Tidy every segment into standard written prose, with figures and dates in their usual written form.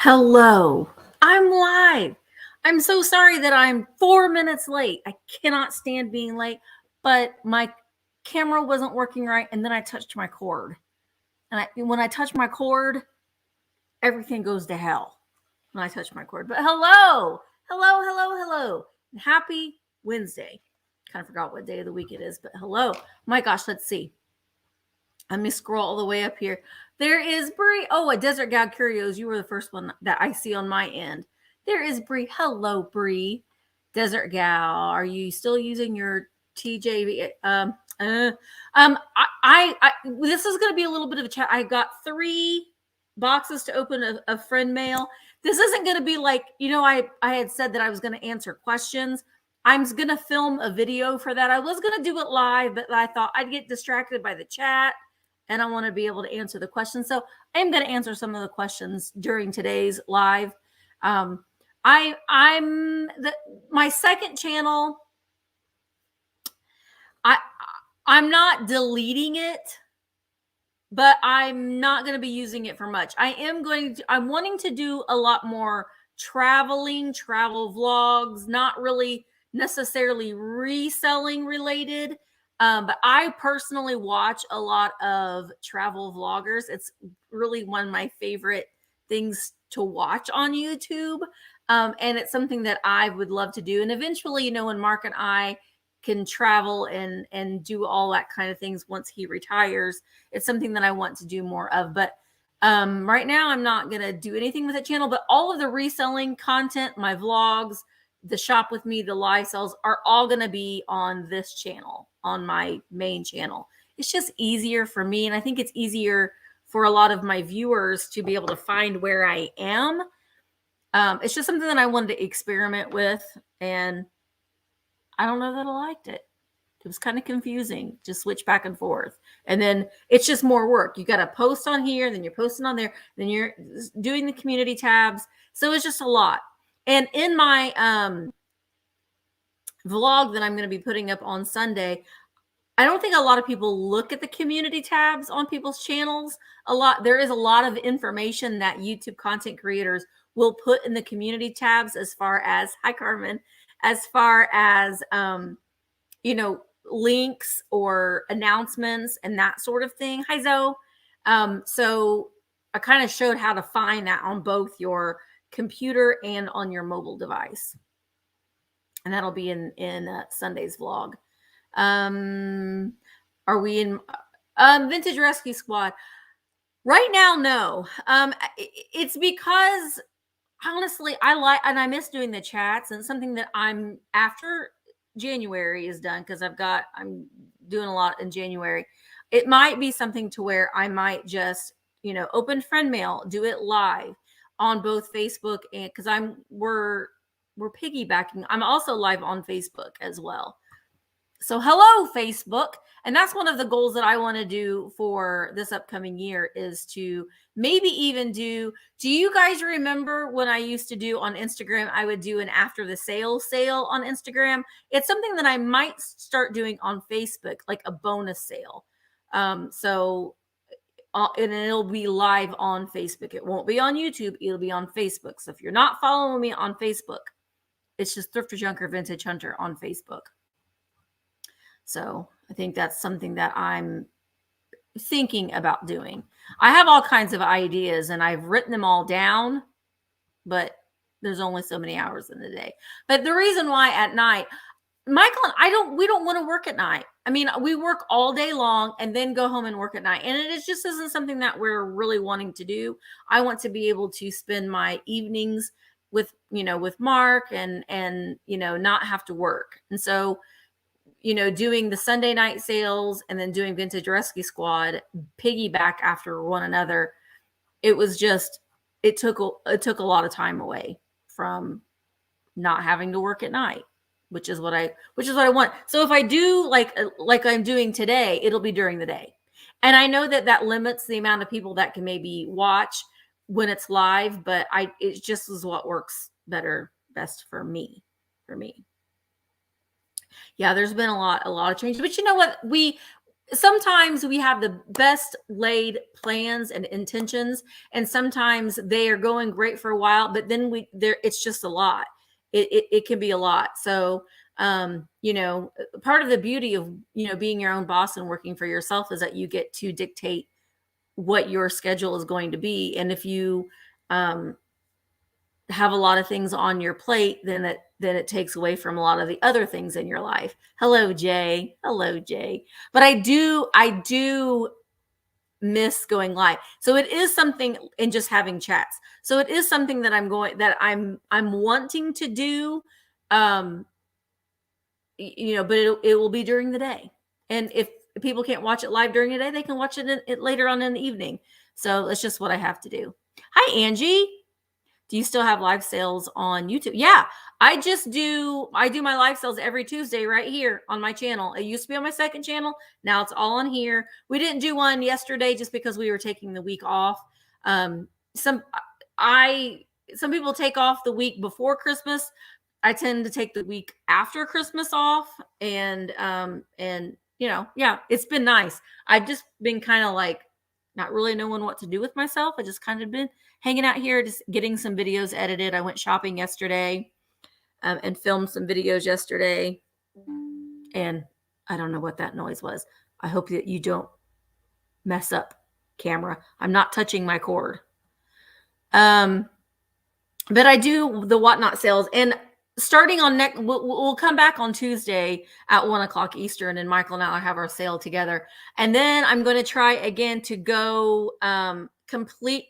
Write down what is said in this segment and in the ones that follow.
Hello, I'm live. I'm so sorry that I'm 4 minutes late. I cannot stand being late, but my camera wasn't working right, and then I touched my cord. And when I touch my cord, everything goes to hell when I touch my cord. But hello. Happy Wednesday. Kind of forgot what day of the week it is, but hello. My gosh, let's see. Let me scroll all the way up here. There is Bree. Oh, a Desert Gal Curios. You were the first one that I see on my end. There is Bree. Hello, Bree. Desert Gal. Are you still using your TJV? This is going to be a little bit of a chat. I got 3 boxes to open of friend mail. This isn't going to be like, I had said that I was going to answer questions. I'm going to film a video for that. I was going to do it live, but I thought I'd get distracted by the chat. And I want to be able to answer the questions. So I'm going to answer some of the questions during today's live. My second channel, I'm not deleting it, but I'm not going to be using it for much. I'm wanting to do a lot more travel vlogs, not really necessarily reselling related. But I personally watch a lot of travel vloggers. It's really one of my favorite things to watch on YouTube. And it's something that I would love to do. And eventually, when Mark and I can travel and do all that kind of things once he retires, it's something that I want to do more of. But right now, I'm not going to do anything with the channel. But all of the reselling content, my vlogs, the shop with me, the live sales are all going to be on this channel, on my main channel. It's just easier for me. And I think it's easier for a lot of my viewers to be able to find where I am. It's just something that I wanted to experiment with. And I don't know that I liked it. It was kind of confusing to switch back and forth. And then it's just more work. You got to post on here, then you're posting on there, then you're doing the community tabs. So it's just a lot. And in my vlog that I'm going to be putting up on Sunday, I don't think a lot of people look at the community tabs on people's channels. There is a lot of information that YouTube content creators will put in the community tabs as far as, hi Carmen, as far as, links or announcements and that sort of thing. Hi Zoe. So I kind of showed how to find that on both your computer and on your mobile device. And that'll be in Sunday's vlog. Are we in Vintage Rescue Squad? Right now, no. It's because honestly, I miss doing the chats, and something that I'm after January is done, because I'm doing a lot in January. It might be something to where I might just, open friend mail, do it live on both Facebook and because we're piggybacking. I'm also live on Facebook as well. So hello, Facebook. And that's one of the goals that I want to do for this upcoming year is to maybe even do you guys remember when I used to do on Instagram, I would do an after the sale on Instagram. It's something that I might start doing on Facebook, like a bonus sale. And it'll be live on Facebook. It won't be on YouTube. It'll be on Facebook. So if you're not following me on Facebook, it's just Thrifter Junker Vintage Hunter on Facebook. So I think that's something that I'm thinking about doing. I have all kinds of ideas and I've written them all down, but there's only so many hours in the day. But the reason why at night, Michael and we don't want to work at night. I mean, we work all day long and then go home and work at night. And it just isn't something that we're really wanting to do. I want to be able to spend my evenings with Mark and not have to work. And so, doing the Sunday night sales and then doing Vintage Rescue Squad piggyback after one another, it took a lot of time away from not having to work at night, which is what I want. So if I do like I'm doing today, it'll be during the day. And I know that limits the amount of people that can maybe watch when it's live, but it just is what works best for me. Yeah, there's been a lot of changes, but you know what? sometimes we have the best laid plans and intentions, and sometimes they are going great for a while, but then it's just a lot. It can be a lot. So part of the beauty of being your own boss and working for yourself is that you get to dictate what your schedule is going to be. And if you have a lot of things on your plate, then it takes away from a lot of the other things in your life. Hello, Jay. Hello, Jay. But I do miss going live. So it is something, and just having chats. So it is something that I'm wanting to do. But it will be during the day. And if people can't watch it live during the day, they can watch it later on in the evening. So that's just what I have to do. Hi, Angie. Do you still have live sales on YouTube? Yeah, I do my live sales every Tuesday right here on my channel. It used to be on my second channel. Now it's all on here. We didn't do one yesterday just because we were taking the week off. Some people take off the week before Christmas. I tend to take the week after Christmas off, and yeah, it's been nice. I've just been kind of like not really knowing what to do with myself. I just kind of been hanging out here, just getting some videos edited. I went shopping yesterday and filmed some videos yesterday. And I don't know what that noise was. I hope that you don't mess up, camera. I'm not touching my cord. But I do the Whatnot sales, and starting on we'll come back on Tuesday at 1:00 Eastern, and Michael and I have our sale together. And then I'm going to try again to go complete.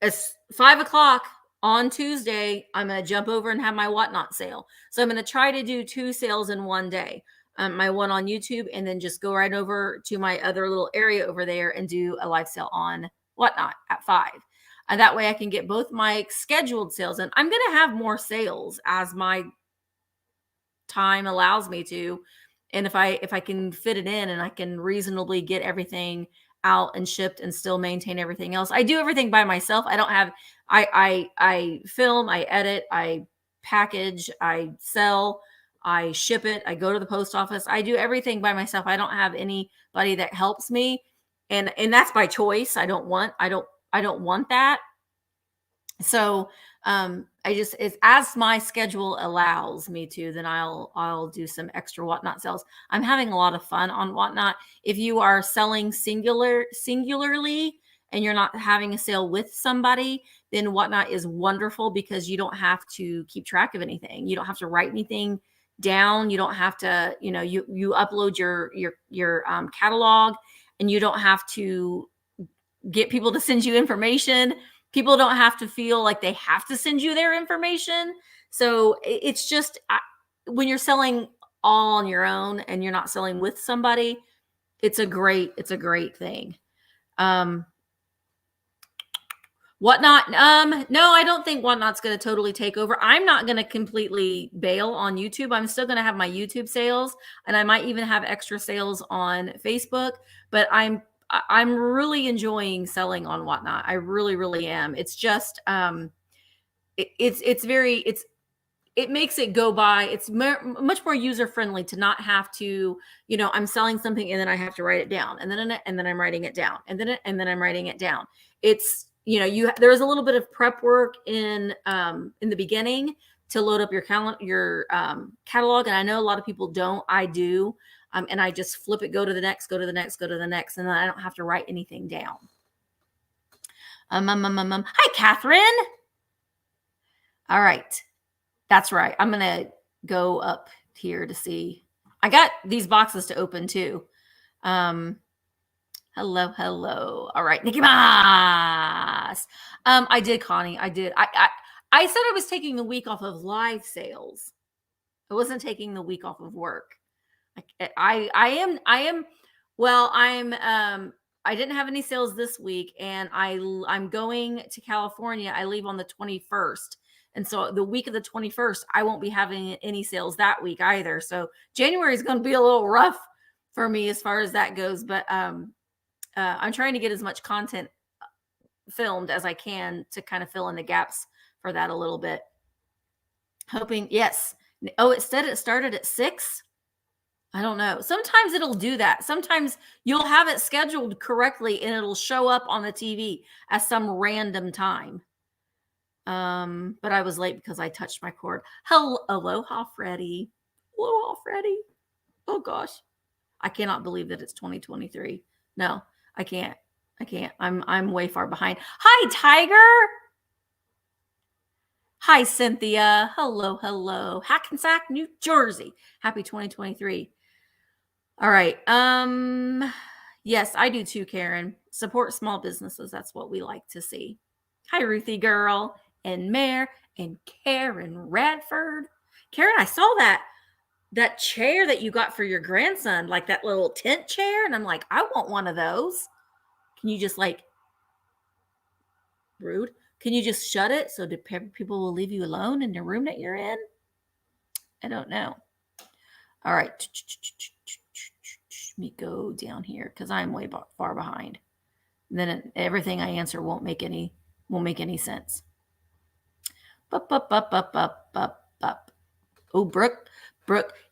It's 5:00 on Tuesday. I'm going to jump over and have my Whatnot sale. So I'm going to try to do 2 sales in one day. My one on YouTube, and then just go right over to my other little area over there and do a live sale on Whatnot at 5. And that way I can get both my scheduled sales in. I'm going to have more sales as my time allows me to. And if I can fit it in and I can reasonably get everything out and shipped and still maintain everything else. I do everything by myself. I don't have, I film, I edit, I package, I sell, I ship it, I go to the post office. I do everything by myself. I don't have anybody that helps me. And that's by choice. I don't want that. So it's as my schedule allows me to, then I'll do some extra Whatnot sales. I'm having a lot of fun on Whatnot. If you are selling singularly and you're not having a sale with somebody, then Whatnot is wonderful because you don't have to keep track of anything. You don't have to write anything down. You don't have to, you upload your catalog, and you don't have to get people to send you information. People don't have to feel like they have to send you their information. So it's just when you're selling all on your own and you're not selling with somebody, it's a great thing. Whatnot. No, I don't think Whatnot's going to totally take over. I'm not going to completely bail on YouTube. I'm still going to have my YouTube sales, and I might even have extra sales on Facebook, but I'm really enjoying selling on Whatnot. I really, really am. It's just, it makes it go by. It's much more user-friendly to not have to, I'm selling something and then I have to write it down, and then I'm writing it down, and then I'm writing it down. It's, there's a little bit of prep work in the beginning to load up your catalog. And I know a lot of people don't. I do. And I just flip it, go to the next, and then I don't have to write anything down. Hi, Catherine. All right. That's right. I'm going to go up here to see. I got these boxes to open too. Hello. All right. Nikki Mas. I did, Connie. I did. I said I was taking the week off of live sales. I wasn't taking the week off of work. I didn't have any sales this week, and I'm going to California. I leave on the 21st. And so the week of the 21st, I won't be having any sales that week either. So January is going to be a little rough for me as far as that goes. But I'm trying to get as much content filmed as I can to kind of fill in the gaps for that a little bit. Hoping, yes. Oh, it said it started at 6. I don't know. Sometimes it'll do that. Sometimes you'll have it scheduled correctly and it'll show up on the TV at some random time. But I was late because I touched my cord. Aloha, Freddie. Aloha, Freddie. Oh gosh. I cannot believe that it's 2023. No, I can't. I can't. I'm way far behind. Hi, Tiger. Hi, Cynthia. Hello, hello. Hackensack, New Jersey. Happy 2023. All right. Yes, I do too, Karen. Support small businesses. That's what we like to see. Hi, Ruthie girl and Mare and Karen Radford. Karen, I saw that chair that you got for your grandson, like that little tent chair, and I'm like, I want one of those. Can you just rude? Can you just shut it so people will leave you alone in the room that you're in? I don't know. All right. Let me go down here because I'm way far behind. Then everything I answer won't make any sense. Oh, Brooke,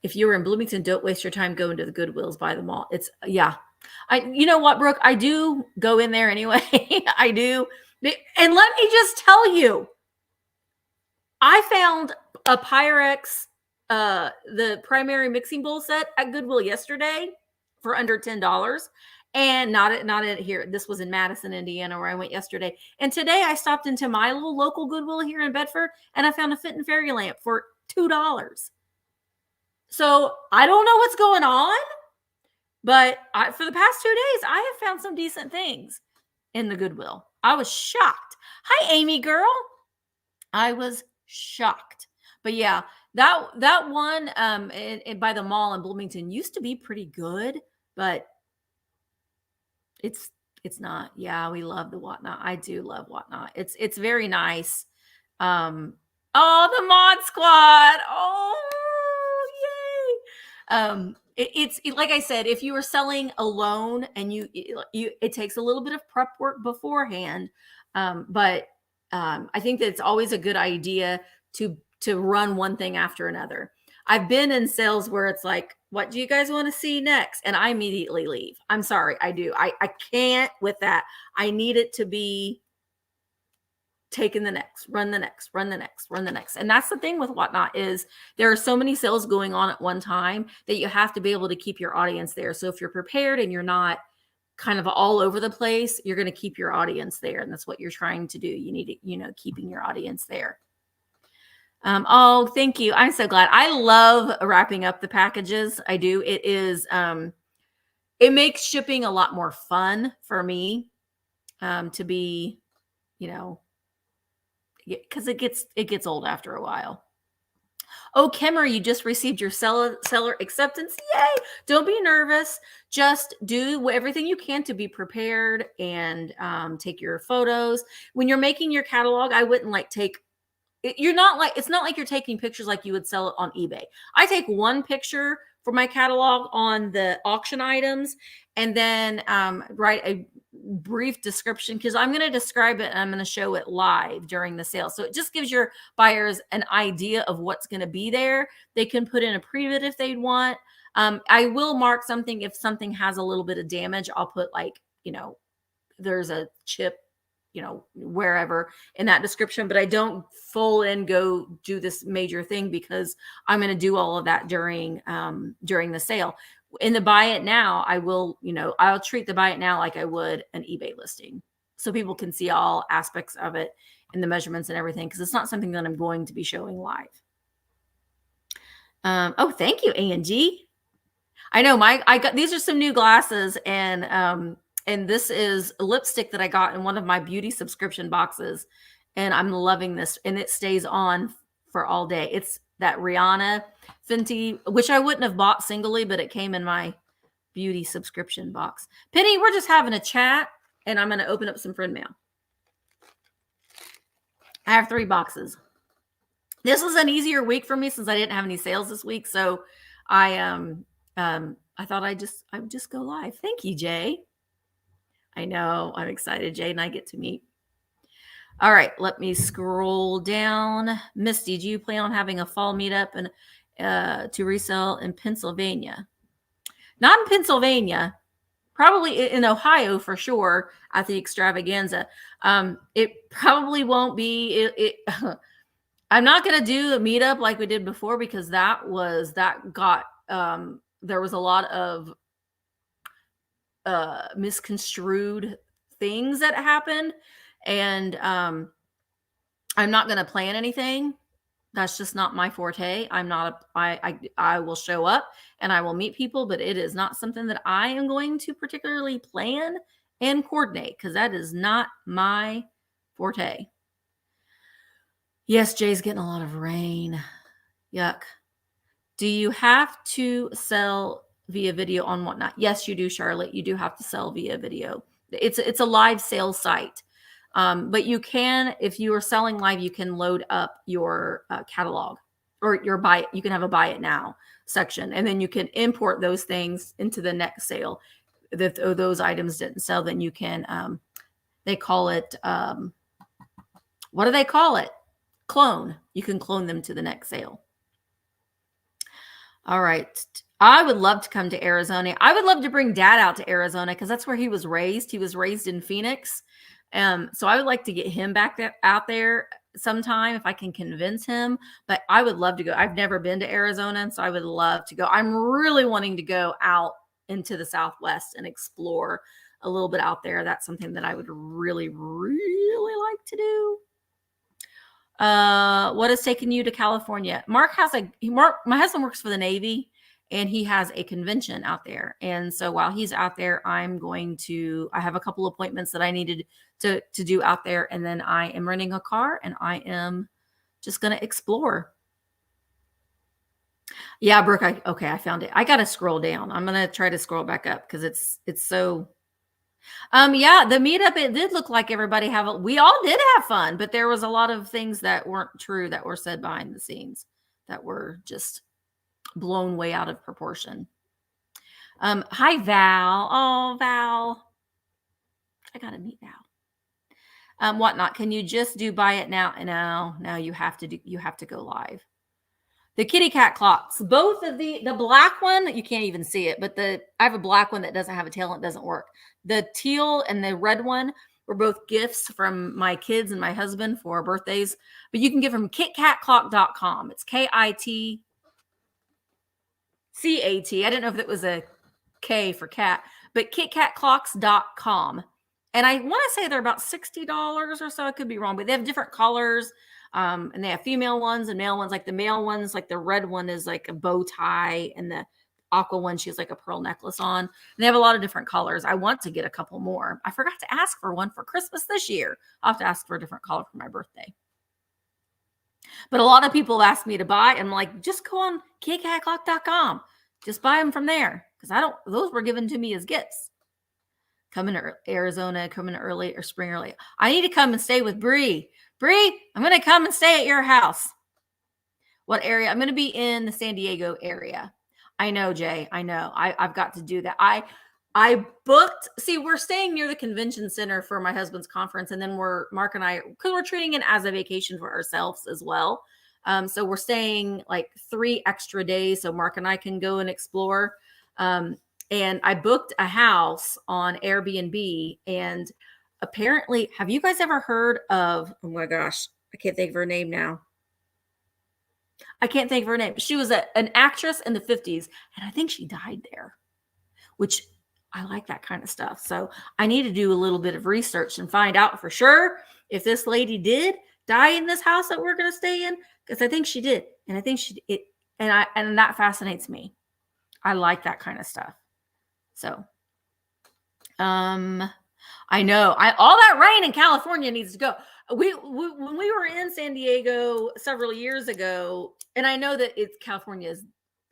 if you were in Bloomington, don't waste your time going to the Goodwills by the mall. You know what, Brooke? I do go in there anyway. I do. And let me just tell you, I found a Pyrex, the primary mixing bowl set at Goodwill yesterday for under $10. And not at here. This was in Madison, Indiana, where I went yesterday. And today I stopped into my little local Goodwill here in Bedford, and I found a Fit and Fairy lamp for $2. So I don't know what's going on, but for the past 2 days, I have found some decent things in the Goodwill. I was shocked. Hi, Amy girl. I was shocked. But yeah, that one by the mall in Bloomington used to be pretty good, but it's not. Yeah, we love the Whatnot. I do love Whatnot. It's very nice. Oh, the Mod Squad. Oh, yay. It's like I said, if you were selling alone and it takes a little bit of prep work beforehand. But I think that it's always a good idea to run one thing after another. I've been in sales where it's like, what do you guys want to see next? And I immediately leave. I'm sorry. I do. I can't with that. I need it to be taking the next, run the next, run the next, run the next. And that's the thing with Whatnot is there are so many sales going on at one time that you have to be able to keep your audience there. So if you're prepared and you're not kind of all over the place, you're going to keep your audience there. And that's what you're trying to do. You need to, keeping your audience there. Oh, thank you. I'm so glad. I love wrapping up the packages. I do. It is, it makes shipping a lot more fun for me, to be, because it gets old after a while. Oh, Kimmer, you just received your seller acceptance. Yay. Don't be nervous. Just do everything you can to be prepared and take your photos. When you're making your catalog, I wouldn't it's not like you're taking pictures like you would sell it on eBay. I take one picture for my catalog on the auction items and then write a brief description because I'm going to describe it and I'm going to show it live during the sale. So it just gives your buyers an idea of what's going to be there. They can put in a pre-bid if they'd want. I will mark something if something has a little bit of damage. I'll put there's a chip wherever in that description, but I don't full in go do this major thing because I'm going to do all of that during the sale. In the buy it now, I'll treat the buy it now like I would an eBay listing. So people can see all aspects of it and the measurements and everything, because it's not something that I'm going to be showing live. Oh, thank you, Angie. I know these are some new glasses and this is a lipstick that I got in one of my beauty subscription boxes. And I'm loving this. And it stays on for all day. It's that Rihanna Fenty, which I wouldn't have bought singly, but it came in my beauty subscription box. Penny, we're just having a chat. And I'm going to open up some friend mail. I have 3 boxes. This was an easier week for me since I didn't have any sales this week. So I thought I would just go live. Thank you, Jay. I know. I'm excited. Jay and I get to meet. All right. Let me scroll down. Misty, do you plan on having a fall meetup to resell in Pennsylvania? Not in Pennsylvania, probably in Ohio for sure at the extravaganza. It probably won't be I'm not going to do a meetup like we did before, because there was a lot of misconstrued things that happened, and I'm not going to plan anything. That's just not my forte. I will show up and I will meet people, but it is not something that I am going to particularly plan and coordinate, because that is not my forte. Yes, Jay's getting a lot of rain. Yuck. Do you have to sell via video on Whatnot? Yes, you do, Charlotte. You do have to sell via video. It's a live sales site. But you can, if you are selling live, you can load up your catalog, or your buy it. You can have a buy it now section, and then you can import those things into the next sale. If those items didn't sell, then you can, they call it, what do they call it? Clone. You can clone them to the next sale. All right. I would love to come to Arizona. I would love to bring Dad out to Arizona, because that's where he was raised. He was raised in Phoenix. So I would like to get him back out there sometime if I can convince him. But I would love to go. I've never been to Arizona, and so I would love to go. I'm really wanting to go out into the Southwest and explore a little bit out there. That's something that I would really, really like to do. What has taken you to California? My husband works for the Navy, and he has a convention out there. And so while he's out there, I have a couple appointments that I needed to do out there. And then I am renting a car, and I am just going to explore. Yeah, Brooke. I found it. I got to scroll down. I'm going to try to scroll back up, because it's so. Yeah, the meetup, it did look like everybody we all did have fun, but there was a lot of things that weren't true that were said behind the scenes that were just blown way out of proportion. Hi, Val. Oh, Val. I got to meet Val. Whatnot. Can you just do buy it now? No, you have to go live. The kitty cat clocks, both of the black one, you can't even see it, but I have a black one that doesn't have a tail and it doesn't work. The teal and the red one were both gifts from my kids and my husband for birthdays, but you can get from kitcatclock.com. It's KITCAT. I didn't know if it was a K for cat, but kitcatclocks.com. And I want to say they're about $60 or so. I could be wrong, but they have different colors. And they have female ones and male ones. Like the male ones, like the red one is like a bow tie, and the aqua one, she has like a pearl necklace on. And they have a lot of different colors. I want to get a couple more. I forgot to ask for one for Christmas this year. I'll have to ask for a different color for my birthday. But a lot of people ask me to buy. I'm like, just go on kitcatclock.com. Just buy them from there, because those were given to me as gifts. Coming to Arizona, coming early or spring early. I need to come and stay with Bree. Bree, I'm going to come and stay at your house. What area? I'm going to be in the San Diego area. I know, Jay. I know. I've got to do that. I booked. See, we're staying near the convention center for my husband's conference, and then Mark and I, because we're treating it as a vacation for ourselves as well. So we're staying like 3 extra days, so Mark and I can go and explore. And I booked a house on Airbnb, and apparently, have you guys ever heard of, oh my gosh, I can't think of her name now. I can't think of her name. She was an actress in the 50s, and I think she died there, which I like that kind of stuff. So I need to do a little bit of research and find out for sure if this lady did die in this house that we're going to stay in, because I think she did. And I think and that fascinates me. I like that kind of stuff. So, I know all that rain in California needs to go. When we were in San Diego several years ago, and I know that California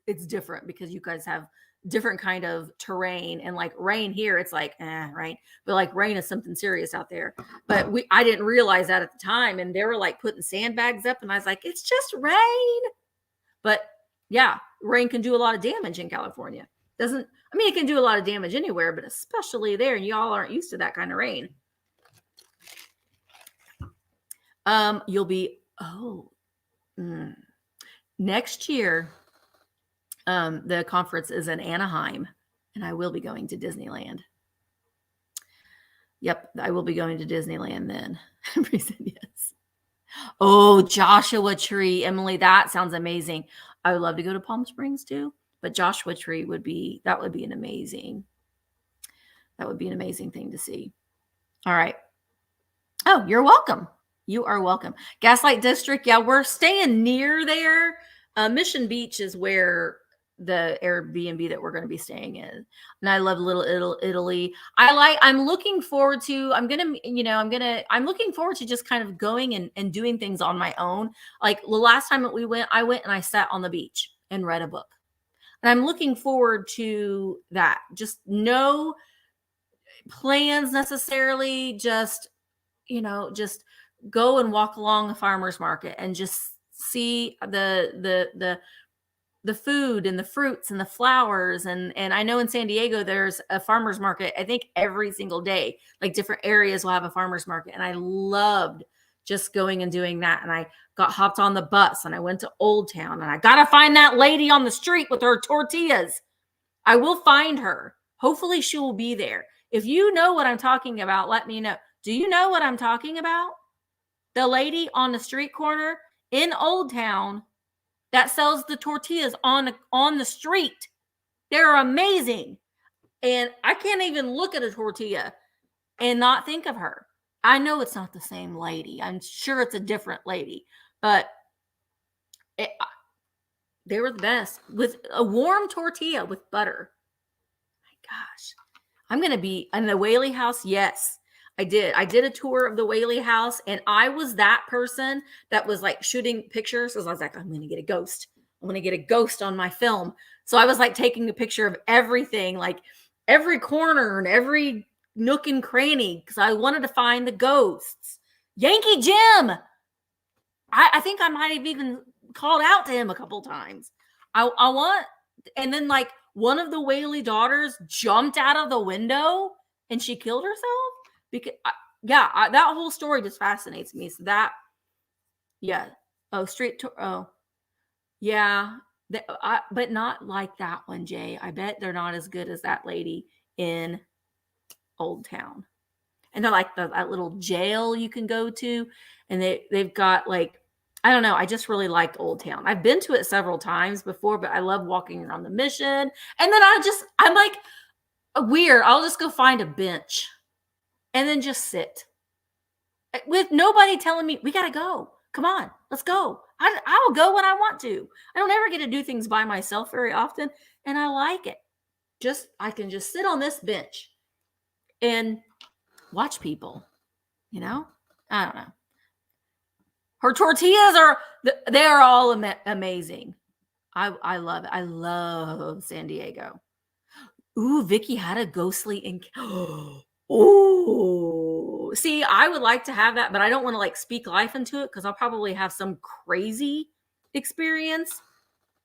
it's different because you guys have different kind of terrain, and like rain here, it's like, right. But like rain is something serious out there. But I didn't realize that at the time. And they were like putting sandbags up, and I was like, it's just rain. But yeah, rain can do a lot of damage in California. It can do a lot of damage anywhere, but especially there, and y'all aren't used to that kind of rain. You'll be, next year, the conference is in Anaheim. And I will be going to Disneyland. Yep, I will be going to Disneyland then. Everybody said yes. Oh, Joshua Tree, Emily, that sounds amazing. I would love to go to Palm Springs too, but Joshua Tree would be an amazing thing to see. All right. Oh, you're welcome. You are welcome. Gaslight District. Yeah, we're staying near there. Mission Beach is where the Airbnb that we're going to be staying in. And I love Little Italy. I'm looking forward to, I'm looking forward to just kind of going and doing things on my own. Like the last time that I went and I sat on the beach and read a book. And I'm looking forward to that. Just no plans necessarily, just go and walk along a farmer's market and just see the food and the fruits and the flowers. And I know in San Diego, there's a farmer's market, I think every single day, like different areas will have a farmer's market. And I loved just going and doing that. And I hopped on the bus and I went to Old Town and I got to find that lady on the street with her tortillas. I will find her. Hopefully she will be there. If you know what I'm talking about, let me know. Do you know what I'm talking about? The lady on the street corner in Old Town that sells the tortillas on the street. They're amazing. And I can't even look at a tortilla and not think of her. I know it's not the same lady. I'm sure it's a different lady, but they were the best with a warm tortilla with butter. My gosh. I'm going to be in the Whaley House. Yes, I did. I did a tour of the Whaley House and I was that person that was like shooting pictures. So I was like, I'm going to get a ghost. I'm going to get a ghost on my film. So I was like taking a picture of everything, like every corner and every nook and cranny, because I wanted to find the ghosts. Yankee Jim. I think I might have even called out to him a couple times. And then like one of the Whaley daughters jumped out of the window and she killed herself because that whole story just fascinates me. So that, yeah. Oh, yeah. But not like that one, Jay. I bet they're not as good as that lady in Old Town. And they're like that little jail you can go to. And they've got like, I don't know. I just really liked Old Town. I've been to it several times before, but I love walking around the Mission. And then I'm like weird. I'll just go find a bench and then just sit with nobody telling me we got to go. Come on, let's go. I'll go when I want to. I don't ever get to do things by myself very often. And I like it. I can just sit on this bench and watch people, I don't know. Her tortillas they're all amazing. I love it. I love San Diego. Ooh, Vicky had a ghostly Ooh, see, I would like to have that, but I don't want to like speak life into it because I'll probably have some crazy experience.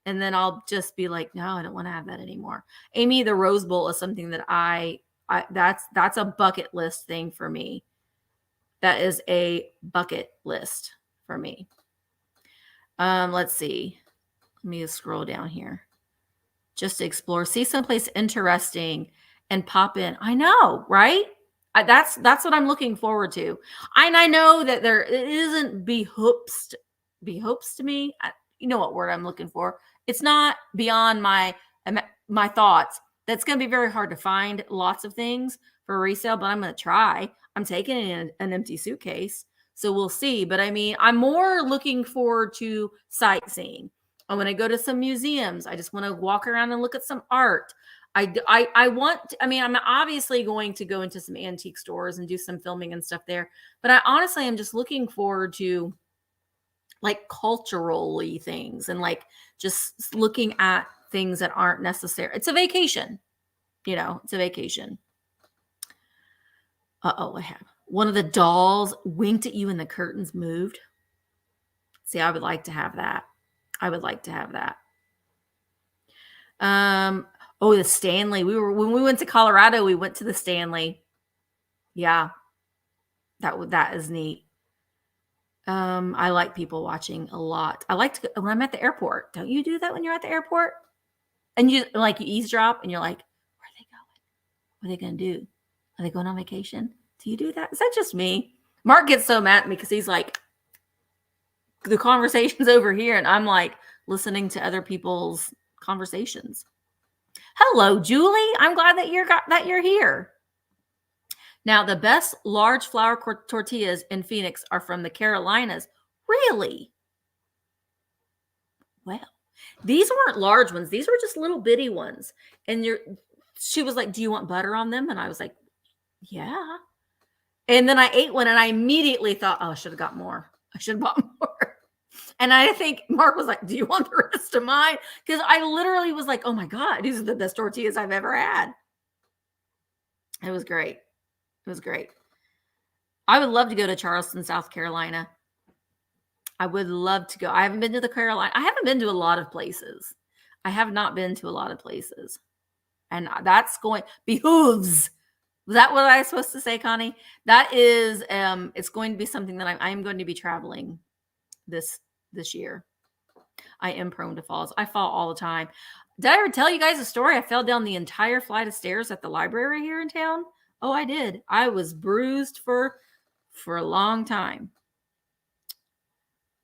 And then I'll just be like, no, I don't want to have that anymore. Amy, the Rose Bowl is something that that's a bucket list thing for me. That is a bucket list for me. Let's see. Let me just scroll down here. Just to explore, see someplace interesting and pop in. I know, right? That's what I'm looking forward to. And I know that it isn't behoops to me. You know what word I'm looking for. It's not beyond my thoughts. That's going to be very hard to find lots of things for resale, but I'm going to try. I'm taking in an empty suitcase, so we'll see. But I mean, I'm more looking forward to sightseeing. I want to go to some museums. I just want to walk around and look at some art. I'm obviously going to go into some antique stores and do some filming and stuff there. But I honestly am just looking forward to like culturally things and like just looking at things that aren't necessary. It's a vacation, it's a vacation. I have one of the dolls winked at you and the curtains moved. See, I would like to have that. The Stanley. When we went to Colorado, we went to the Stanley. Yeah. That is neat. I like people watching a lot. I like to when I'm at the airport. Don't you do that when you're at the airport? And you eavesdrop and you're like, where are they What are they going to do? Are they going on vacation? Do you do that? Is that just me? Mark gets so mad at me because he's like, the conversation's over here, and I'm like listening to other people's conversations. Hello, Julie. I'm glad that you're here. Now, the best large flour tortillas in Phoenix are from the Carolinas. Really? Well, these weren't large ones. These were just little bitty ones. And she was like, do you want butter on them? And I was like, yeah. And then I ate one and I immediately thought, oh, I should have got more. I should have bought more. And I think Mark was like, do you want the rest of mine? Because I literally was like, oh my God, these are the best tortillas I've ever had. It was great. It was great. I would love to go to Charleston, South Carolina. I would love to go. I haven't been to the Carolina. I haven't been to a lot of places. I have not been to a lot of places. And that's behooves. Was that what I was supposed to say, Connie? That is, it's going to be something that I'm going to be traveling this year. I am prone to falls. I fall all the time. Did I ever tell you guys a story? I fell down the entire flight of stairs at the library here in town. Oh, I did. I was bruised for a long time.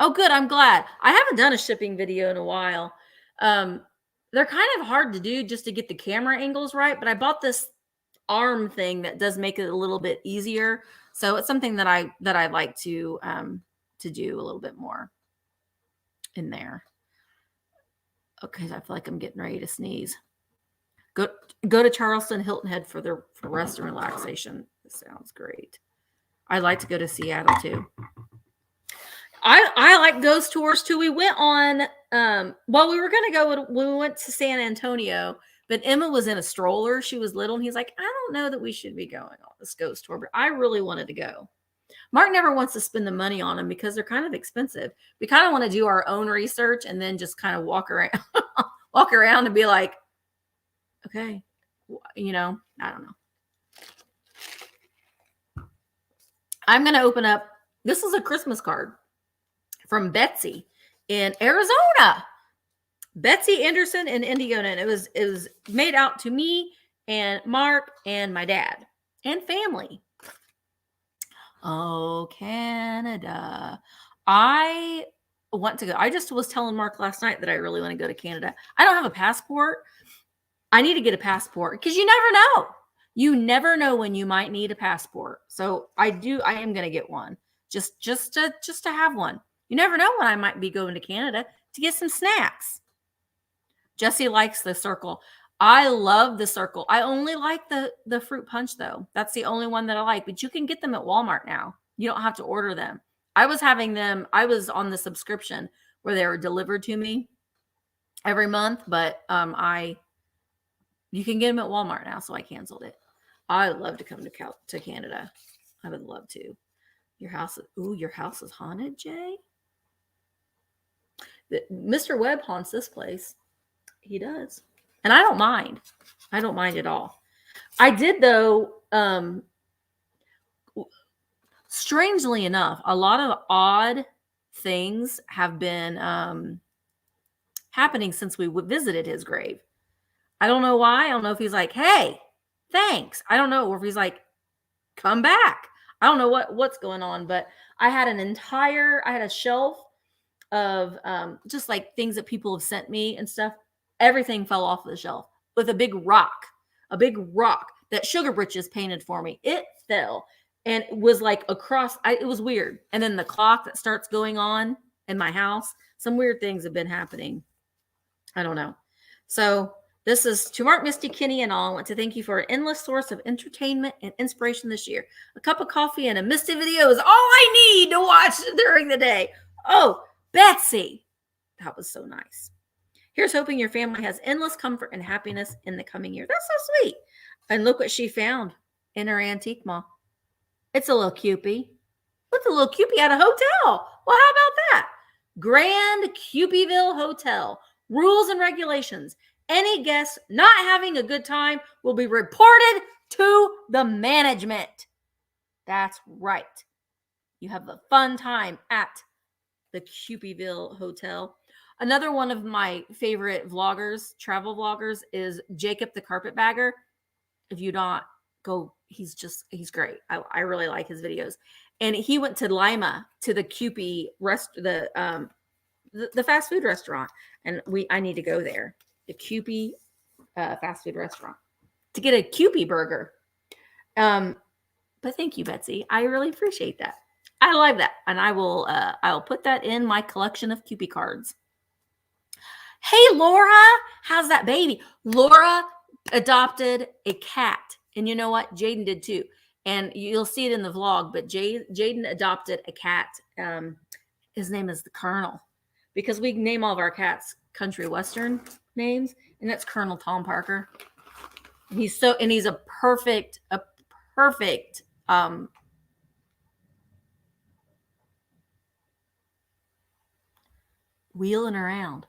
Oh, good. I'm glad. I haven't done a shipping video in a while. They're kind of hard to do just to get the camera angles right, but I bought this arm thing that does make it a little bit easier. So it's something that I like to do a little bit more in there. Okay, I feel like I'm getting ready to sneeze. Go to Charleston, Hilton Head for rest and relaxation. This sounds great. I'd like to go to Seattle too. I like ghost tours too. We went on, we were going to go when we went to San Antonio, but Emma was in a stroller. She was little, and he's like, I don't know that we should be going on this ghost tour, but I really wanted to go. Mark never wants to spend the money on them because they're kind of expensive. We kind of want to do our own research and then just kind of walk around and be like, okay, I don't know. I'm going to open up. This is a Christmas card from Betsy in Arizona. Betsy Anderson in Indiana. And it was made out to me and Mark and my dad and family. Oh, Canada. I want to go. I just was telling Mark last night that I really want to go to Canada. I don't have a passport. I need to get a passport because you never know. You never know when you might need a passport. So I am going to get one just to have one. You never know when I might be going to Canada to get some snacks. Jesse likes the circle. I love the circle. I only like the fruit punch though. That's the only one that I like, but you can get them at Walmart now. You don't have to order them. I was on the subscription where they were delivered to me every month, but you can get them at Walmart now, so I canceled it. I would love to come to Canada. I would love to. Your house is haunted, Jay? Mr. Webb haunts this place. He does. And I don't mind. I don't mind at all. I did, though, strangely enough, a lot of odd things have been happening since we visited his grave. I don't know why. I don't know if he's like, hey, thanks. I don't know. Or if he's like, come back. I don't know what's going on, but I had a shelf of just like things that people have sent me and stuff. Everything fell off the shelf with a big rock that Sugar Britches painted for me. It fell and it was like across. It was weird. And then the clock that starts going on in my house, some weird things have been happening. I don't know. So this is to Mark, Misty, Kenny, and all. I want to thank you for an endless source of entertainment and inspiration this year. A cup of coffee and a Misty video is all I need to watch during the day. Oh, Betsy. That was so nice. Here's hoping your family has endless comfort and happiness in the coming year. That's so sweet. And look what she found in her antique mall. It's a little Cupie. What's a little Cupie at a hotel? Well, how about that? Grand Cupieville Hotel. Rules and regulations. Any guest not having a good time will be reported to the management. That's right. You have a fun time at the Cupieville Hotel. Another one of my favorite vloggers, travel vloggers, is Jacob the Carpetbagger. If you not, go. He's great. I really like his videos. And he went to Lima to the Kewpie the fast food restaurant, and I need to go there. The Kewpie fast food restaurant to get a Kewpie burger. But thank you, Betsy. I really appreciate that. I love that, and I'll put that in my collection of Kewpie cards. Hey, Laura, how's that baby? Laura adopted a cat, and you know what? Jaden did too, and you'll see it in the vlog. But Jaden adopted a cat. His name is the Colonel, because we name all of our cats country western names, and that's Colonel Tom Parker. And he's a perfect wheeling around.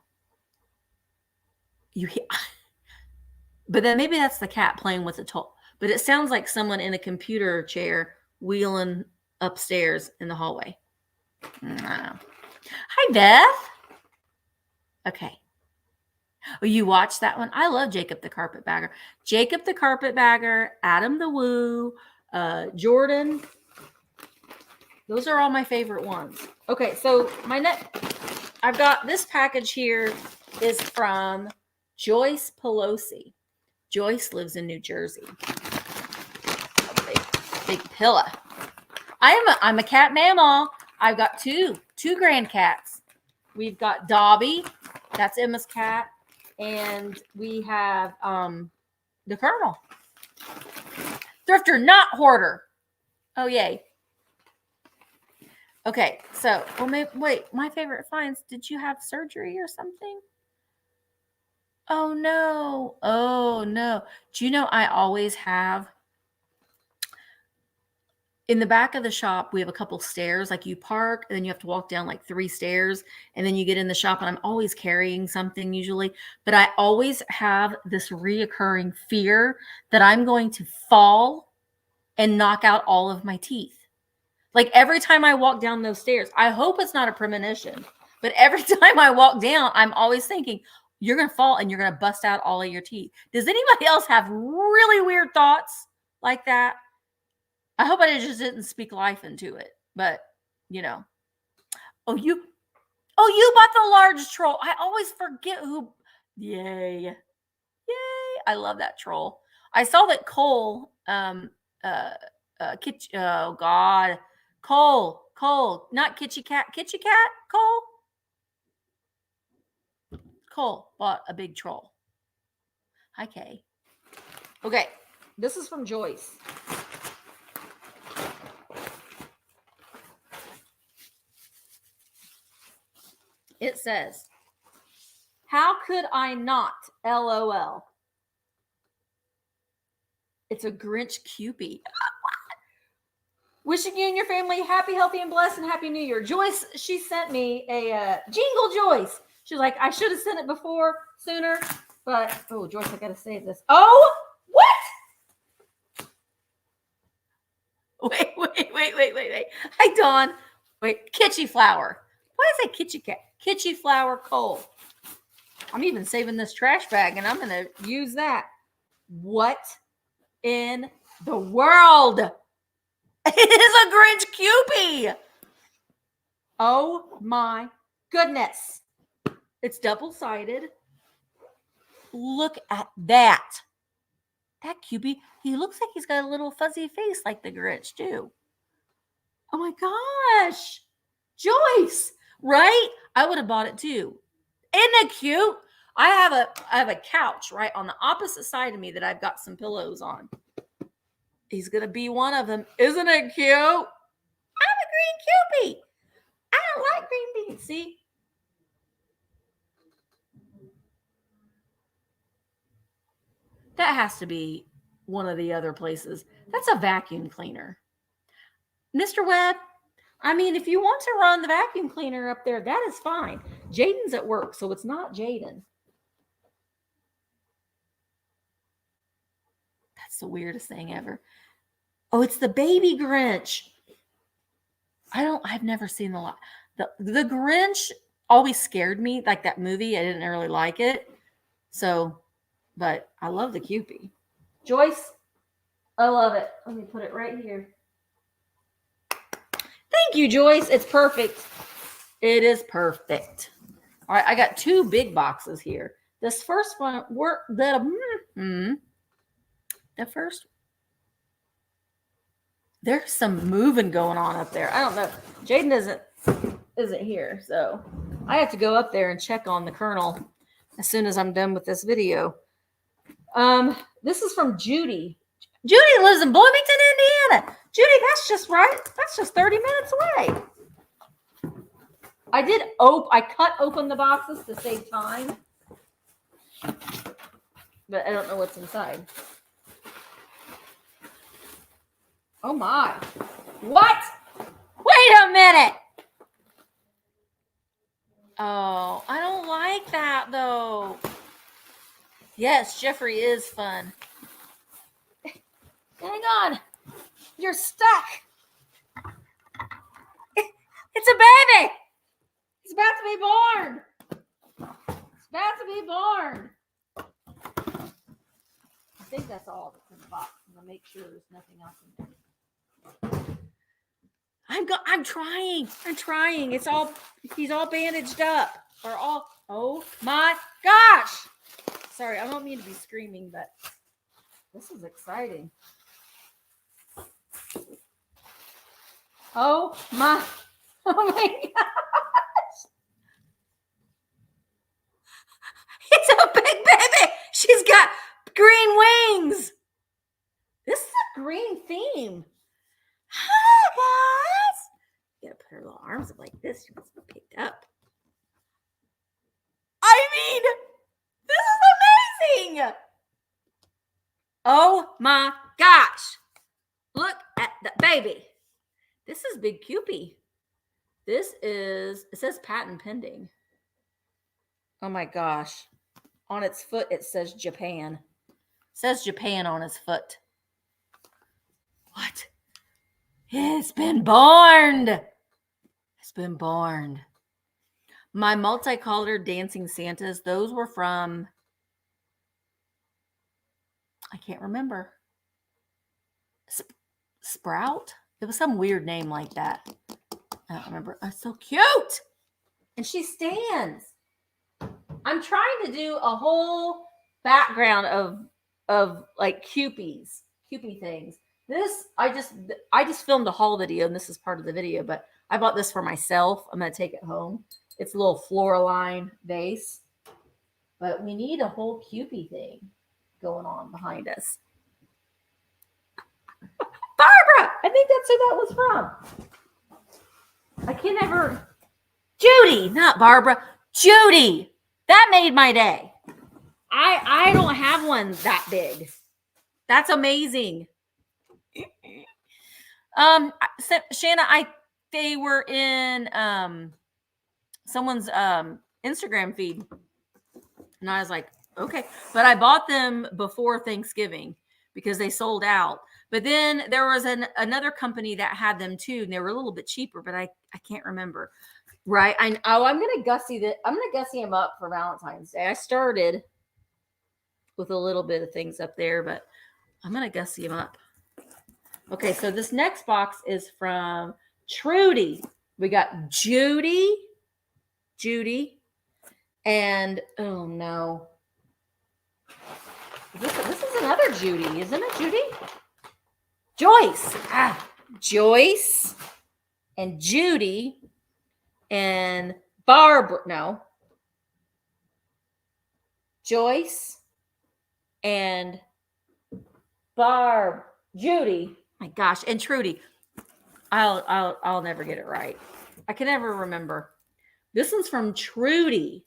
But then maybe that's the cat playing with a toy. But it sounds like someone in a computer chair wheeling upstairs in the hallway. I don't know. Hi, Beth. Okay. Oh, you watched that one? I love Jacob the Carpetbagger. Jacob the Carpetbagger, Adam the Woo, Jordan. Those are all my favorite ones. Okay, so I've got this package here is from Joyce Pelosi. Joyce lives in New Jersey. Big pillow. I'm a cat mama. I've got two grand cats. We've got Dobby, that's Emma's cat, and we have the Colonel. Thrifter, not hoarder. Oh yay. Okay, so wait, my favorite finds. Did you have surgery or something? Oh no. Oh no. Do you know I always have in the back of the shop, we have a couple stairs, like you park and then you have to walk down like 3 stairs and then you get in the shop, and I'm always carrying something usually, but I always have this reoccurring fear that I'm going to fall and knock out all of my teeth. Like every time I walk down those stairs, I hope it's not a premonition, but every time I walk down, I'm always thinking, you're going to fall and you're going to bust out all of your teeth. Does anybody else have really weird thoughts like that? I hope I just didn't speak life into it, but you know. Oh, you bought the large troll. I always forget who. Yay. I love that troll. I saw that Cole, oh God. Cole, not Kitty Cat, Cole bought a big troll. Hi, Kay. Okay, this is from Joyce. It says, how could I not? LOL. It's a Grinch Kewpie. Wishing you and your family happy, healthy, and blessed, and happy New Year. Joyce, she sent me a jingle, Joyce. She's like, I should have sent it sooner, but oh, Joyce, I gotta save this. Oh, what? Wait. Hi, Dawn. Wait, Kitschy Flower. Why is that Kitschy Cat? Kitschy Flower Cole. I'm even saving this trash bag, and I'm gonna use that. What in the world? It is a Grinch Kewpie. Oh my goodness. It's double-sided. Look at that. That Kewpie, he looks like he's got a little fuzzy face like the Grinch too. Oh my gosh. Joyce, right? I would have bought it too. Isn't it cute? I have a couch right on the opposite side of me that I've got some pillows on. He's going to be one of them. Isn't it cute? I'm a green Kewpie. I don't like green beans. See? That has to be one of the other places. That's a vacuum cleaner. Mr. Webb, I mean, if you want to run the vacuum cleaner up there, that is fine. Jaden's at work, so it's not Jaden. That's the weirdest thing ever. Oh, it's the baby Grinch. I've never seen the Grinch always scared me, like that movie. I didn't really like it. So, but I love the Kewpie. Joyce, I love it. Let me put it right here. Thank you, Joyce. It's perfect. It is perfect. All right, I got 2 big boxes here. This first one, the first, there's some moving going on up there. I don't know. Jaden isn't here, so I have to go up there and check on the Colonel as soon as I'm done with this video. This is from Judy. Judy lives in Bloomington, Indiana. Judy, that's just right. That's just 30 minutes away. I cut open the boxes to save time, but I don't know what's inside. Oh my. What? Wait a minute. Oh, I don't like that though. Yes, Jeffrey is fun. Hang on. You're stuck. It's a baby. It's about to be born. It's about to be born. I think that's all that's in the box. I'm going to make sure there's nothing else in there. I'm trying. He's all bandaged up. Oh my gosh. Sorry, I don't mean to be screaming, but this is exciting. Oh my gosh. It's a big baby. She's got green wings. This is a green theme. Hi, guys. You gotta put her little arms up like this. She must be picked up. I mean, this is amazing. Oh my gosh. Look at the baby. This is Big Cupie. It says patent pending. Oh my gosh. On its foot, it says Japan. It says Japan on its foot. What? It's been born. It's been born. My multicolored dancing Santas, those were from, I can't remember. Sprout? It was some weird name like that. I don't remember. Oh, so cute. And she stands. I'm trying to do a whole background of like Cupie things. This, I just filmed a haul video, and this is part of the video, but I bought this for myself. I'm going to take it home. It's a little Floraline vase, but we need a whole Cupie thing going on behind us. Barbara! I think that's who that was from. I can never. Judy, not Barbara. Judy! That made my day. I don't have one that big. That's amazing. Shanna, they were in someone's Instagram feed. And I was like, okay. But I bought them before Thanksgiving because they sold out. But then there was another company that had them too, and they were a little bit cheaper, but I can't remember. Right. I'm gonna gussy him up for Valentine's Day. I started with a little bit of things up there, but I'm gonna gussy him up. Okay, so this next box is from Trudy. We got Judy, and oh no. This is another Judy, isn't it, Judy? Joyce. Joyce and Judy and Barbara. No. Joyce and Judy. My gosh, and Trudy. I'll never get it right. I can never remember. This one's from Trudy,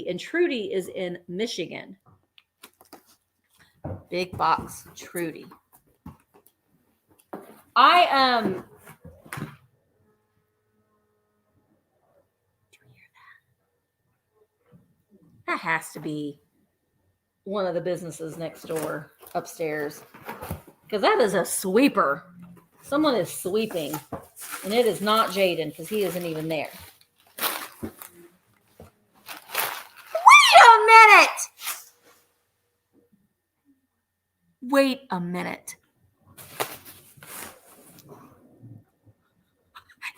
and Trudy is in Michigan. Big box, Trudy. Do you hear that? That has to be one of the businesses next door upstairs, because that is a sweeper. Someone is sweeping, and it is not Jaden because he isn't even there. Wait a minute! Wait a minute.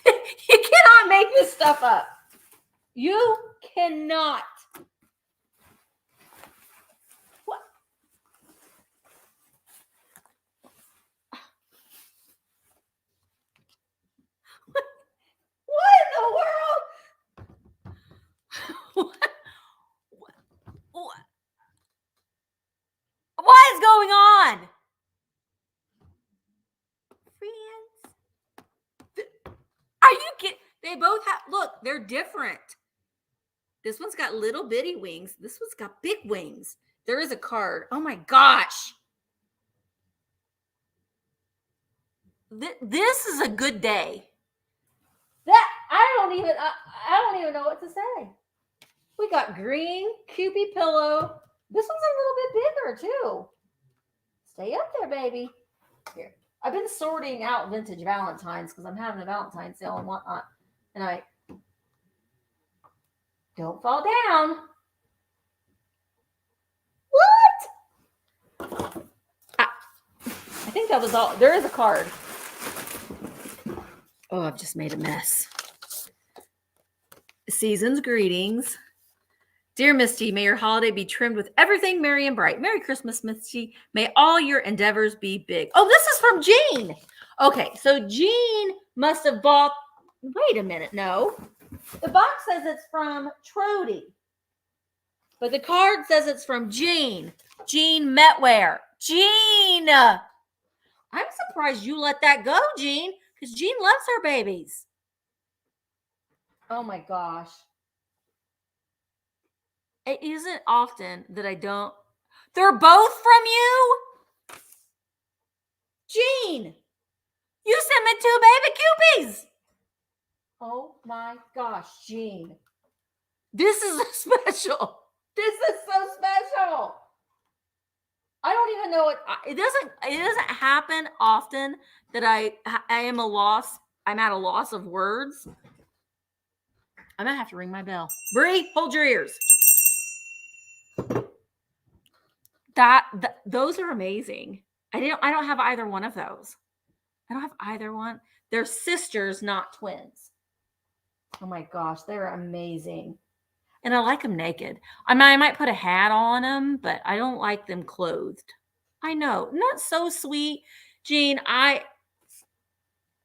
You cannot make this stuff up. You cannot. What? What in the world? What is going on? Friends. Are you kidding? They both have, look, they're different. This one's got little bitty wings. This one's got big wings. There is a card. Oh my gosh. This is a good day. I don't even know what to say. We got green Kewpie pillow. This one's a little bit bigger too. Stay up there, baby. Here. I've been sorting out vintage Valentines because I'm having a Valentine's sale and whatnot. And I don't fall down. What? I think that was all. There is a card. Oh, I've just made a mess. Season's greetings. Dear Misty, may your holiday be trimmed with everything merry and bright. Merry Christmas, Misty. May all your endeavors be big. Oh, this is from Jean. Okay, so Jean must have bought. Wait a minute. No. The box says it's from Trody. But the card says it's from Jean. Jean Metware. Jean. I'm surprised you let that go, Jean, because Jean loves her babies. Oh my gosh. It isn't often that I don't. They're both from you? Jean, you sent me 2 baby Kewpies. Oh my gosh, Jean. This is special. This is so special. I don't even know it doesn't happen often that I am I'm at a loss of words. I'm gonna have to ring my bell. Bree, hold your ears. Those are amazing. I don't have either one of those. I don't have either one. They're sisters, not twins. Oh my gosh, they're amazing. And I like them naked. I might put a hat on them, but I don't like them clothed. I know. Not so sweet. Jean,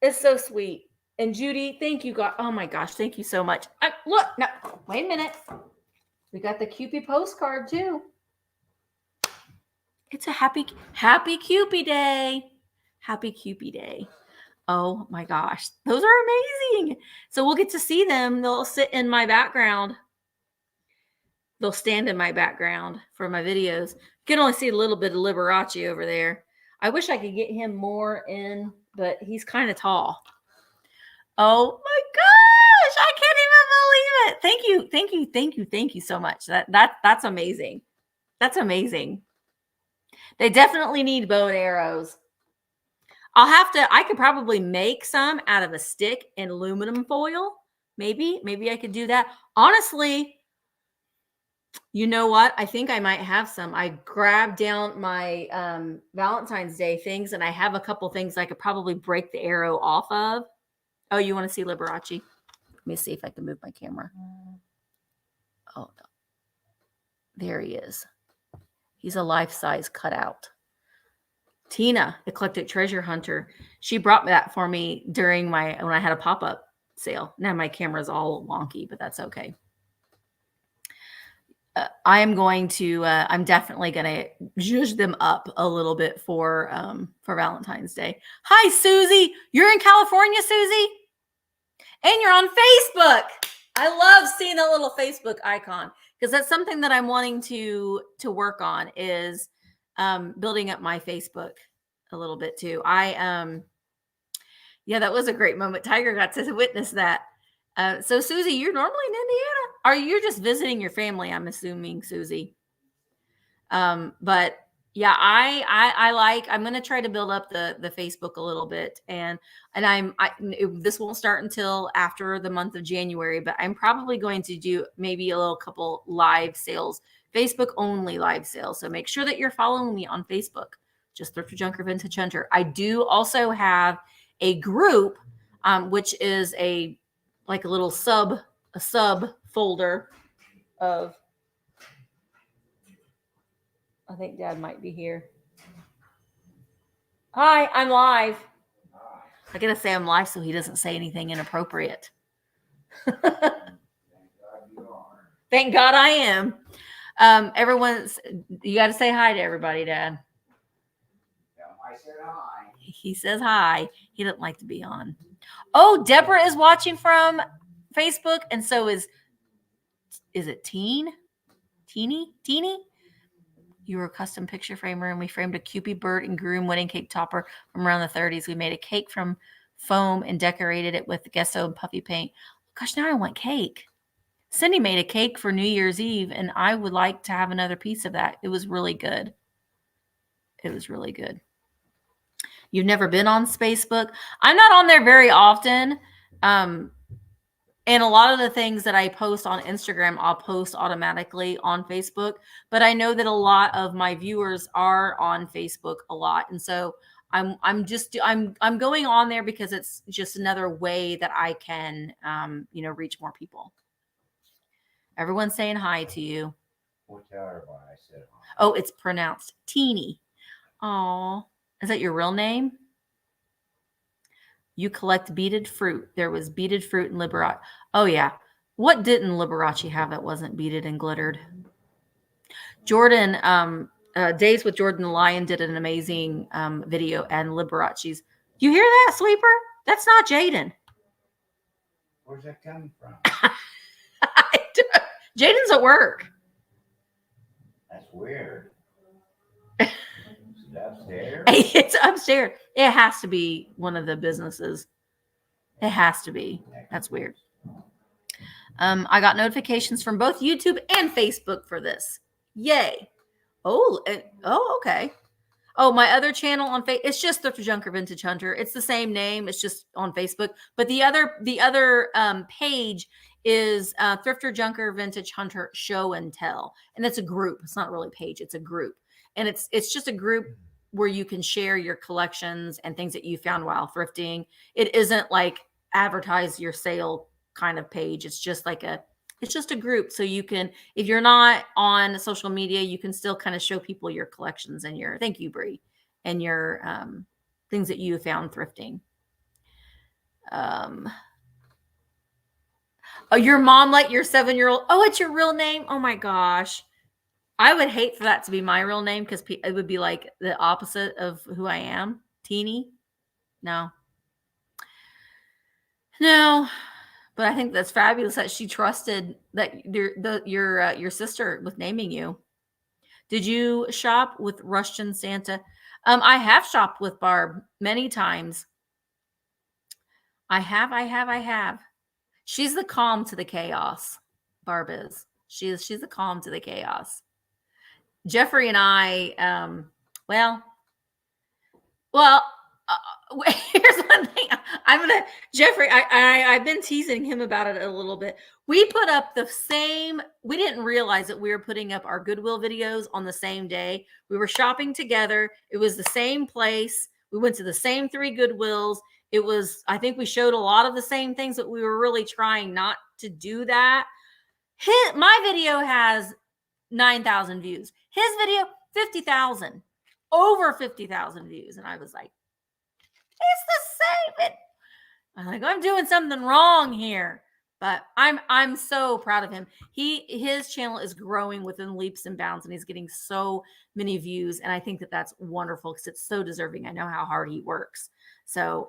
it's so sweet. And Judy, thank you, God. Oh my gosh, thank you so much. Look, no, wait a minute. We got the Kewpie postcard too. It's a happy Kewpie day. Happy Kewpie day. Oh my gosh, those are amazing. So we'll get to see them. They'll sit in my background. They'll stand in my background for my videos. You can only see a little bit of Liberace over there. I wish I could get him more in, but he's kind of tall. Oh my gosh, I can't even believe it. Thank you so much. That's amazing. That's amazing. They definitely need bow and arrows. I could probably make some out of a stick and aluminum foil. Maybe I could do that. Honestly, you know what? I think I might have some. I grabbed down my Valentine's Day things, and I have a couple things I could probably break the arrow off of. Oh, you want to see Liberace? Let me see if I can move my camera. Oh, no. There he is. He's a life-size cutout. Tina, Eclectic Treasure Hunter. She brought that for me when I had a pop-up sale. Now my camera's all wonky, but that's okay. I'm definitely going to zhuzh them up a little bit for Valentine's Day. Hi, Susie. You're in California, Susie? And you're on Facebook. I love seeing that little Facebook icon because that's something that I'm wanting to work on is building up my Facebook a little bit too. Yeah, that was a great moment. Tiger got to witness that. So Susie, you're normally in Indiana. Are you just visiting your family? I'm assuming, Susie. But yeah, I'm going to try to build up the Facebook a little bit, and this won't start until after the month of January, but I'm probably going to do maybe a little couple live sales, Facebook only live sales. So make sure that you're following me on Facebook. just Thrifter Junker Vintage Hunter. I do also have a group, which is like a little sub folder of, I think Dad might be here. Hi, I'm live. I gotta say I'm live so he doesn't say anything inappropriate. Thank God I am. You got to say hi to everybody, Dad. I said hi. He says hi. He doesn't like to be on. Oh, Deborah is watching from Facebook, and so is it Teeny? You were a custom picture framer, and we framed a Cupid bird and groom wedding cake topper from around the 30s. We made a cake from foam and decorated it with gesso and puffy paint. Gosh, now I want cake. Cindy made a cake for New Year's Eve, and I would like to have another piece of that. It was really good. It was really good. You've never been on Facebook? I'm not on there very often. And a lot of the things that I post on Instagram, I'll post automatically on Facebook. But I know that a lot of my viewers are on Facebook a lot. And so I'm going on there because it's just another way that I can, reach more people. Everyone's saying hi to you. Oh, it's pronounced Teeny. Oh, is that your real name? You collect beaded fruit. There was beaded fruit in Liberace. Oh, yeah. What didn't Liberace have that wasn't beaded and glittered? Jordan, Days with Jordan the Lion did an amazing video, and Liberace's. You hear that, Sweeper? That's not Jaden. Where's that coming from? Jaden's at work. That's weird. Upstairs? It's upstairs. It has to be one of the businesses. It has to be. That's weird. I got notifications from both YouTube and Facebook for this. Yay. Oh, okay. Oh, my other channel on Facebook, it's just Thrifter Junker Vintage Hunter. It's the same name. It's just on Facebook. But the other page is Thrifter Junker Vintage Hunter Show and Tell. And it's a group. It's not really a page. It's a group. And it's just a group where you can share your collections and things that you found while thrifting. It isn't like advertise your sale kind of page. It's just a group. So you can, if you're not on social media, you can still kind of show people your collections and thank you, Bree, and your things that you found thrifting. Oh, your mom let your 7-year-old. Oh, it's your real name. Oh my gosh. I would hate for that to be my real name because it would be like the opposite of who I am. Teeny. No. But I think that's fabulous that she trusted that your sister with naming you. Did you shop with Russian Santa? I have shopped with Barb many times. I have. She's the calm to the chaos. Barb is. She's the calm to the chaos. Jeffrey and I, here's one thing. Jeffrey, I've been teasing him about it a little bit. We put up we didn't realize that we were putting up our Goodwill videos on the same day. We were shopping together. It was the same place. We went to the same 3 Goodwills. I think we showed a lot of the same things, but we were really trying not to do that. My video has 9,000 views. His video, 50,000. Over 50,000 views. And I was like, it's the same. I'm doing something wrong here. But I'm so proud of him. His channel is growing within leaps and bounds, and he's getting so many views. And I think that that's wonderful because it's so deserving. I know how hard he works. So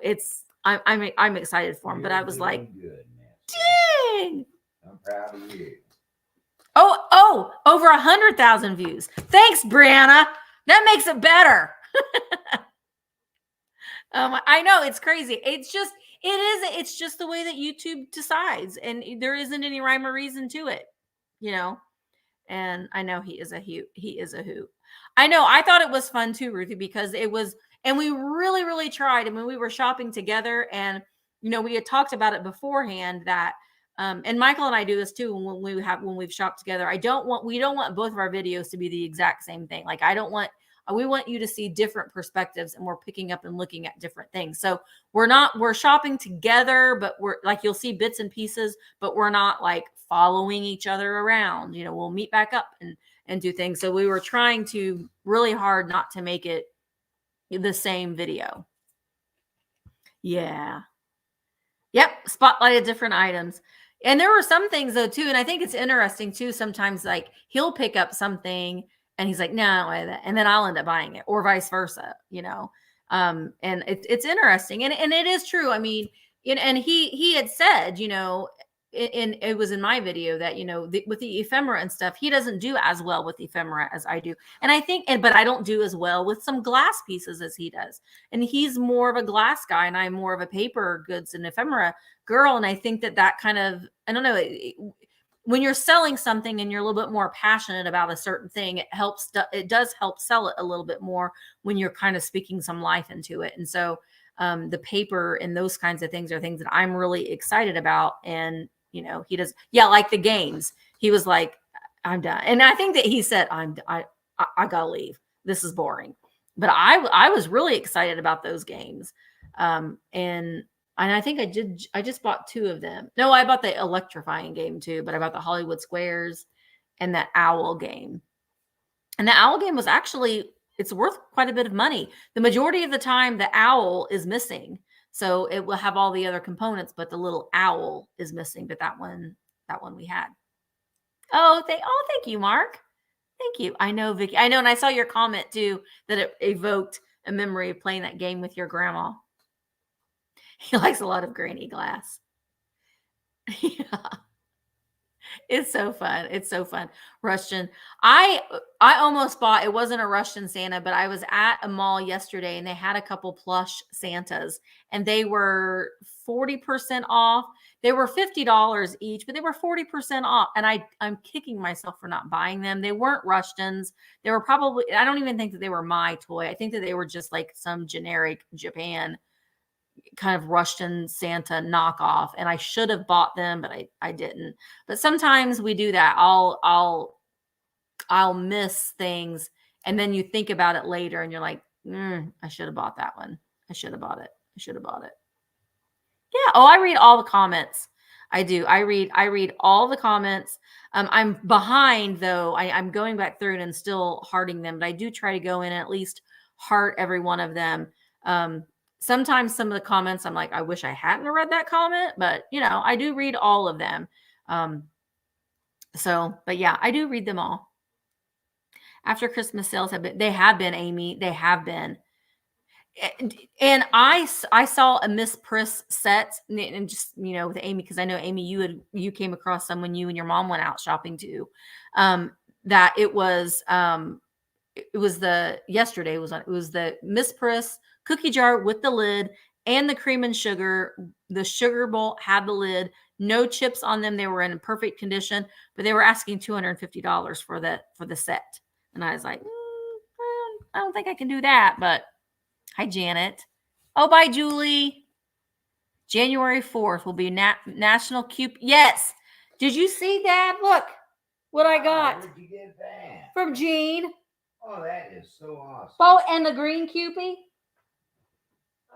I'm excited for him. But I was like, good, dang. I'm proud of you. Oh, over 100,000 views. Thanks, Brianna. That makes it better. I know it's crazy. It's just the way that YouTube decides, and there isn't any rhyme or reason to it, and I know he is a hoot. I know. I thought it was fun too, Ruthie, because it was, and we really, really tried. I mean, we were shopping together, and we had talked about it beforehand that, and Michael and I do this too when we've shopped together. We don't want both of our videos to be the exact same thing. Like I don't want We want you to see different perspectives, and we're picking up and looking at different things. So we're shopping together, but we're like, you'll see bits and pieces, but we're not like following each other around. We'll meet back up and do things. So we were trying to really hard not to make it the same video. Yeah. Yep. Spotlighted different items. And there were some things though too. And I think it's interesting too. Sometimes like he'll pick up something and he's like, no, I don't like that. And then I'll end up buying it, or vice versa, and it's interesting. And it is true. I mean, and he had said, it was in my video that, with the ephemera and stuff, he doesn't do as well with ephemera as I do. And I think, but I don't do as well with some glass pieces as he does. And he's more of a glass guy and I'm more of a paper goods and ephemera girl. And I think that kind of, I don't know, when you're selling something and you're a little bit more passionate about a certain thing, it does help sell it a little bit more when you're kind of speaking some life into it. And so the paper and those kinds of things are things that I'm really excited about. And he does, like the games. He was like, I'm done. And I think that he said, I gotta leave. This is boring. But I was really excited about those games. And I think I just bought 2 of them. No, I bought the electrifying game too, but I bought the Hollywood Squares and that owl game. And the owl game was actually, it's worth quite a bit of money. The majority of the time, the owl is missing. So it will have all the other components, but the little owl is missing. But that one we had. Thank you, Mark. Thank you. I know, Vicky. I know, and I saw your comment too that it evoked a memory of playing that game with your grandma. He likes a lot of granny glass. Yeah. It's so fun. It's so fun. Russian. I almost bought, it wasn't a Russian Santa, but I was at a mall yesterday and they had a couple plush Santas and they were 40% off. They were $50 each, but they were 40% off. And I'm kicking myself for not buying them. They weren't Russians. They were probably, I don't even think that they were my toy. I think that they were just like some generic Japan kind of Russian Santa knockoff, and I should have bought them, but I didn't. But sometimes we do that. I'll miss things, and then you think about it later, and you're like, I should have bought that one. I should have bought it. I should have bought it. Yeah. Oh, I read all the comments. I do. I read all the comments. I'm behind though. I'm going back through it and still hearting them, but I do try to go in and at least heart every one of them. Sometimes some of the comments, I'm like, I wish I hadn't read that comment, but I do read all of them. But yeah, I do read them all. After Christmas sales they have been, Amy, they have been. And I saw a Miss Priss set and just, with Amy, because I know Amy, you came across some when you and your mom went out shopping too. That it was yesterday it was the Miss Priss cookie jar with the lid and the cream and sugar. The sugar bowl had the lid, no chips on them. They were in perfect condition, but they were asking $250 for the set. And I was like, I don't think I can do that. But hi, Janet. Oh, bye, Julie. January 4th will be National Cupid. Yes. Did you see that? Look what I got. Where'd you get that? From Jean. Oh, that is so awesome. Oh, and the green Cupid.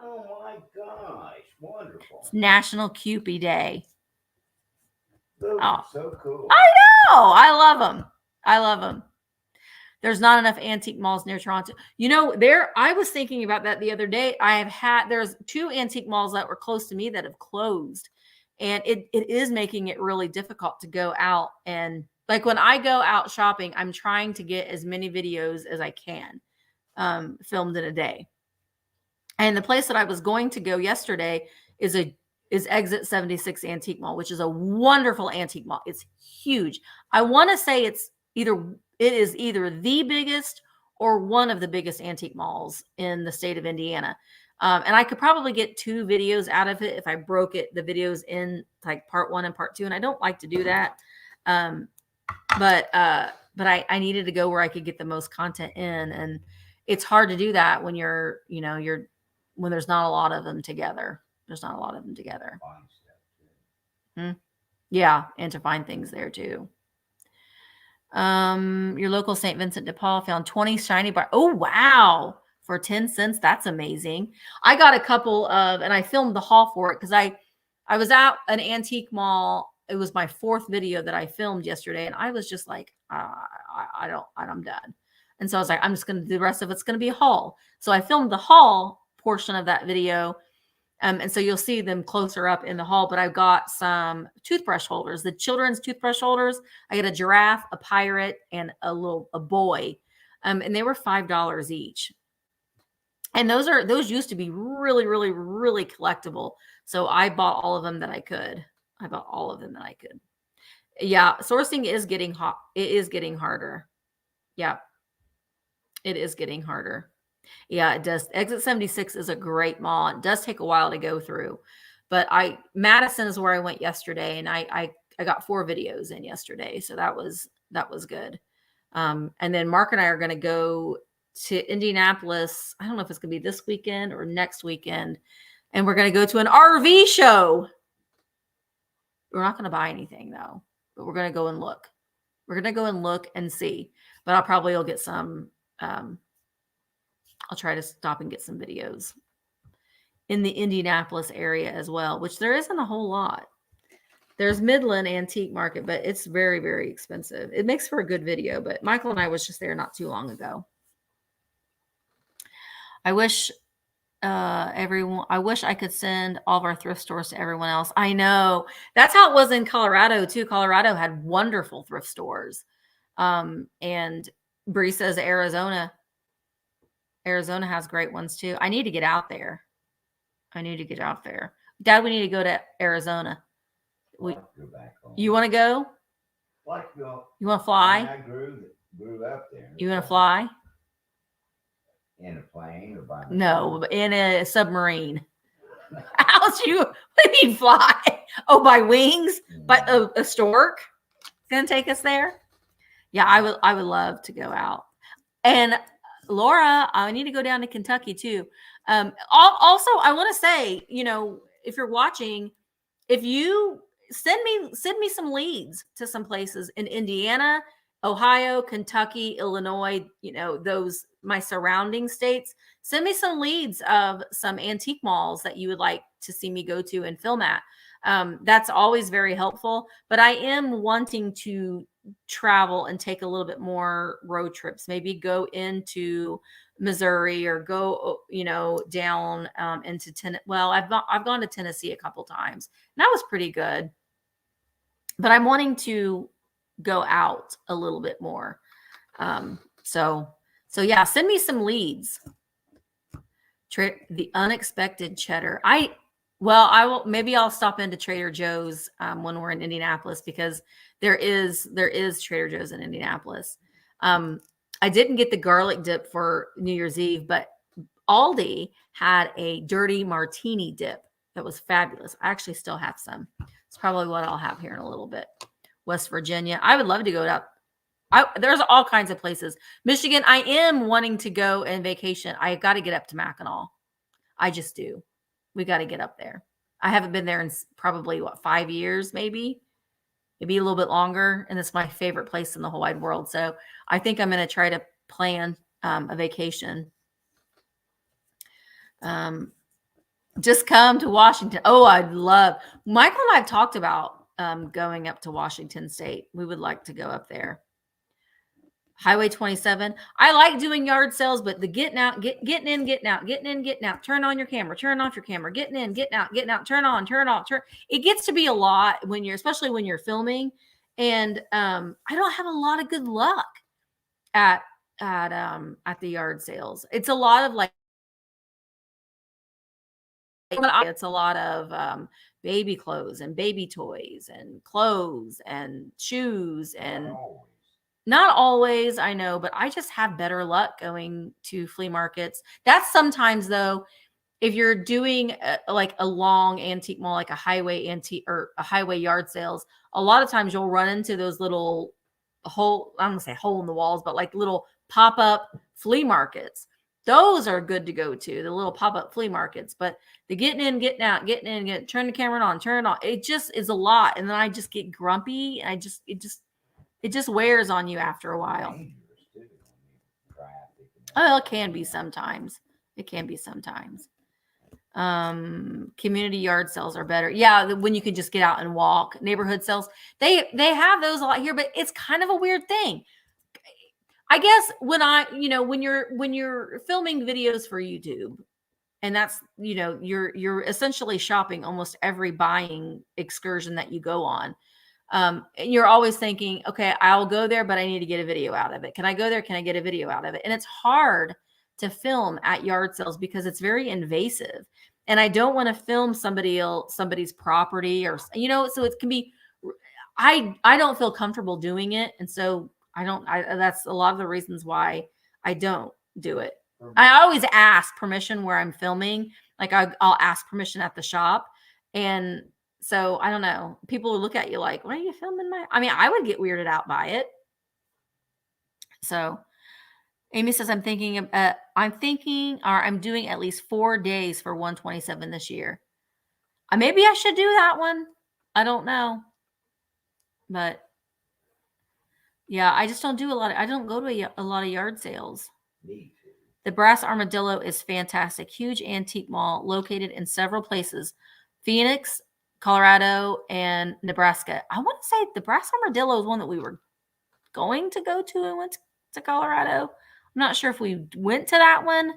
Oh my gosh, wonderful. It's National Cupid Day. Those are so cool. I know. I love them. I love them. There's not enough antique malls near Toronto. I was thinking about that the other day. There's 2 antique malls that were close to me that have closed. And it is making it really difficult to go out. And like when I go out shopping, I'm trying to get as many videos as I can filmed in a day. And the place that I was going to go yesterday is Exit 76 Antique Mall, which is a wonderful antique mall. It's huge. I want to say it is either the biggest or one of the biggest antique malls in the state of Indiana. And I could probably get 2 videos out of it if I broke the videos in like part 1 and part 2. And I don't like to do that. But I needed to go where I could get the most content in. And it's hard to do that when when there's not a lot of them together. There's not a lot of them together. Yeah. And to find things there too. Your local St. Vincent de Paul found 20 shiny bar. Oh, wow. For 10 cents. That's amazing. I got a couple of, and I filmed the haul for it because I was at an antique mall. It was my 4th video that I filmed yesterday. And I was just like, I'm done. And so I was like, I'm just going to do the rest of it's going to be a haul. So I filmed the haul portion of that video. And so you'll see them closer up in the haul, but I've got some toothbrush holders, the children's toothbrush holders. I got a giraffe, a pirate, and a boy. And they were $5 each. And those used to be really, really, really collectible. So I bought all of them that I could. Yeah. Sourcing is getting hot. It is getting harder. Yeah. It is getting harder. Yeah, it does. Exit 76 is a great mall. It does take a while to go through, but Madison is where I went yesterday, and I got 4 videos in yesterday, so that was good. And then Mark and I are going to go to Indianapolis. I don't know if it's going to be this weekend or next weekend, and we're going to go to an RV show. We're not going to buy anything though, but we're going to go and look. We're going to go and look and see. But I'll get some. I'll try to stop and get some videos in the Indianapolis area as well, which there isn't a whole lot. There's Midland Antique Market, but it's very, very expensive. It makes for a good video, but Michael and I was just there not too long ago. I wish I could send all of our thrift stores to everyone else. I know. That's how it was in Colorado too. Colorado had wonderful thrift stores. And Bree says Arizona has great ones too. I need to get out there. Dad, we need to go to Arizona. You want to go? You want to fly? I grew up there. You want to fly? In a plane or by No, in a submarine. What do you mean fly? Oh, by wings? By a stork? Gonna take us there? Yeah, I would love to go out. And Laura, I need to go down to Kentucky too. Also, I want to say, if you're watching, if you send me some leads to some places in Indiana, Ohio, Kentucky, Illinois, those my surrounding states, send me some leads of some antique malls that you would like to see me go to and film at. That's always very helpful, but I am wanting to travel and take a little bit more road trips, maybe go into Missouri or go, down into Tennessee. Well, I've gone to Tennessee a couple times and that was pretty good, but I'm wanting to go out a little bit more. So yeah, send me some leads. The unexpected cheddar. Maybe I'll stop into Trader Joe's when we're in Indianapolis, because there is Trader Joe's in Indianapolis. I didn't get the garlic dip for New Year's Eve, but Aldi had a dirty martini dip that was fabulous. I actually still have some. It's probably what I'll have here in a little bit. West Virginia. I would love to go out. There's all kinds of places. Michigan, I am wanting to go and vacation. I got to get up to Mackinac. I just do. We got to get up there. I haven't been there in probably 5 years, maybe a little bit longer. And it's my favorite place in the whole wide world. So I think I'm going to try to plan a vacation. Just come to Washington. Oh, I'd love. Michael and I have talked about going up to Washington State. We would like to go up there. Highway 27. I like doing yard sales, but the getting out, getting in, getting out, getting in, getting out. Turn on your camera, turn off your camera, getting in, getting out, turn on, turn off, turn. It gets to be a lot especially when you're filming. And I don't have a lot of good luck at the yard sales. It's a lot of it's a lot of baby clothes and baby toys and clothes and shoes and. Not always, I know, but I just have better luck going to flea markets. That's sometimes, though, if you're doing a long antique mall, like a highway antique or a highway yard sales, a lot of times you'll run into those little I'm going to say hole in the walls, but like little pop-up flea markets. Those are good to go to, the little pop-up flea markets. But the getting in, getting out, getting in, turn the camera on, turn it on. It just is a lot. And then I just get grumpy. And It just wears on you after a while. Dangerous too, when you traffic and Oh, it can be sometimes. It can be sometimes. Community yard sales are better. Yeah, when you can just get out and walk. Neighborhood sales, they have those a lot here, but it's kind of a weird thing. I guess when you're filming videos for YouTube, and that's you're essentially shopping almost every buying excursion that you go on. And you're always thinking, okay, I'll go there, but I need to get a video out of it. Can I go there? Can I get a video out of it? And it's hard to film at yard sales because it's very invasive. And I don't want to film somebody's property or, so it can be, I don't feel comfortable doing it. And so that's a lot of the reasons why I don't do it. I always ask permission where I'm filming. Like I'll ask permission at the shop. And so I don't know. People will look at you like, why are you filming I would get weirded out by it. So Amy says, I'm doing at least 4 days for 127 this year. Maybe I should do that one. I don't know. But yeah, I just don't do I don't go to a lot of yard sales. need to. The Brass Armadillo is fantastic. Huge antique mall located in several places. Phoenix, Colorado, and Nebraska. I want to say the Brass Armadillo is one that we were going to go to and went to Colorado. I'm not sure if we went to that one.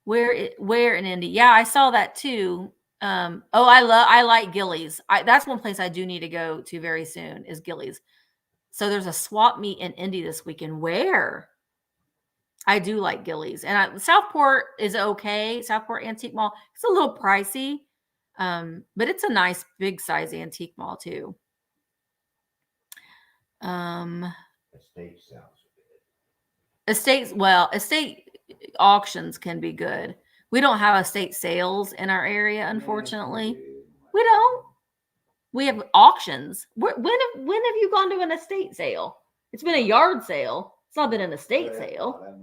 Where in Indy? Yeah, I saw that too. I like Gillies. That's one place I do need to go to very soon is Gillies. So there's a swap meet in Indy this weekend. Where? I do like Gillies. And Southport is okay. Southport Antique Mall. It's a little pricey, but it's a nice big size antique mall too. Estate sales. Estate auctions can be good. We don't have estate sales in our area, unfortunately. We don't. We have auctions. When have you gone to an estate sale? It's been a yard sale. It's not been an estate sale.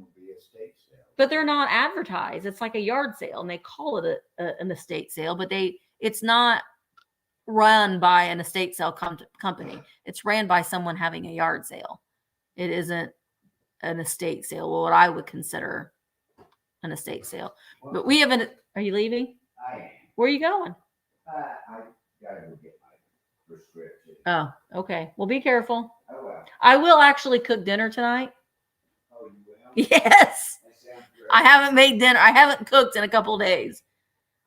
But they're not advertised. It's like a yard sale, and they call it an estate sale, but it's not run by an estate sale company. It's ran by someone having a yard sale. It isn't an estate sale, what I would consider an estate sale. But we have are you leaving? I am. Where are you going? I gotta go get my prescription. Oh, okay. Well, be careful. Oh, well. I will actually cook dinner tonight. Oh, you will? Yes. That sounds great. I haven't made dinner. I haven't cooked in a couple of days.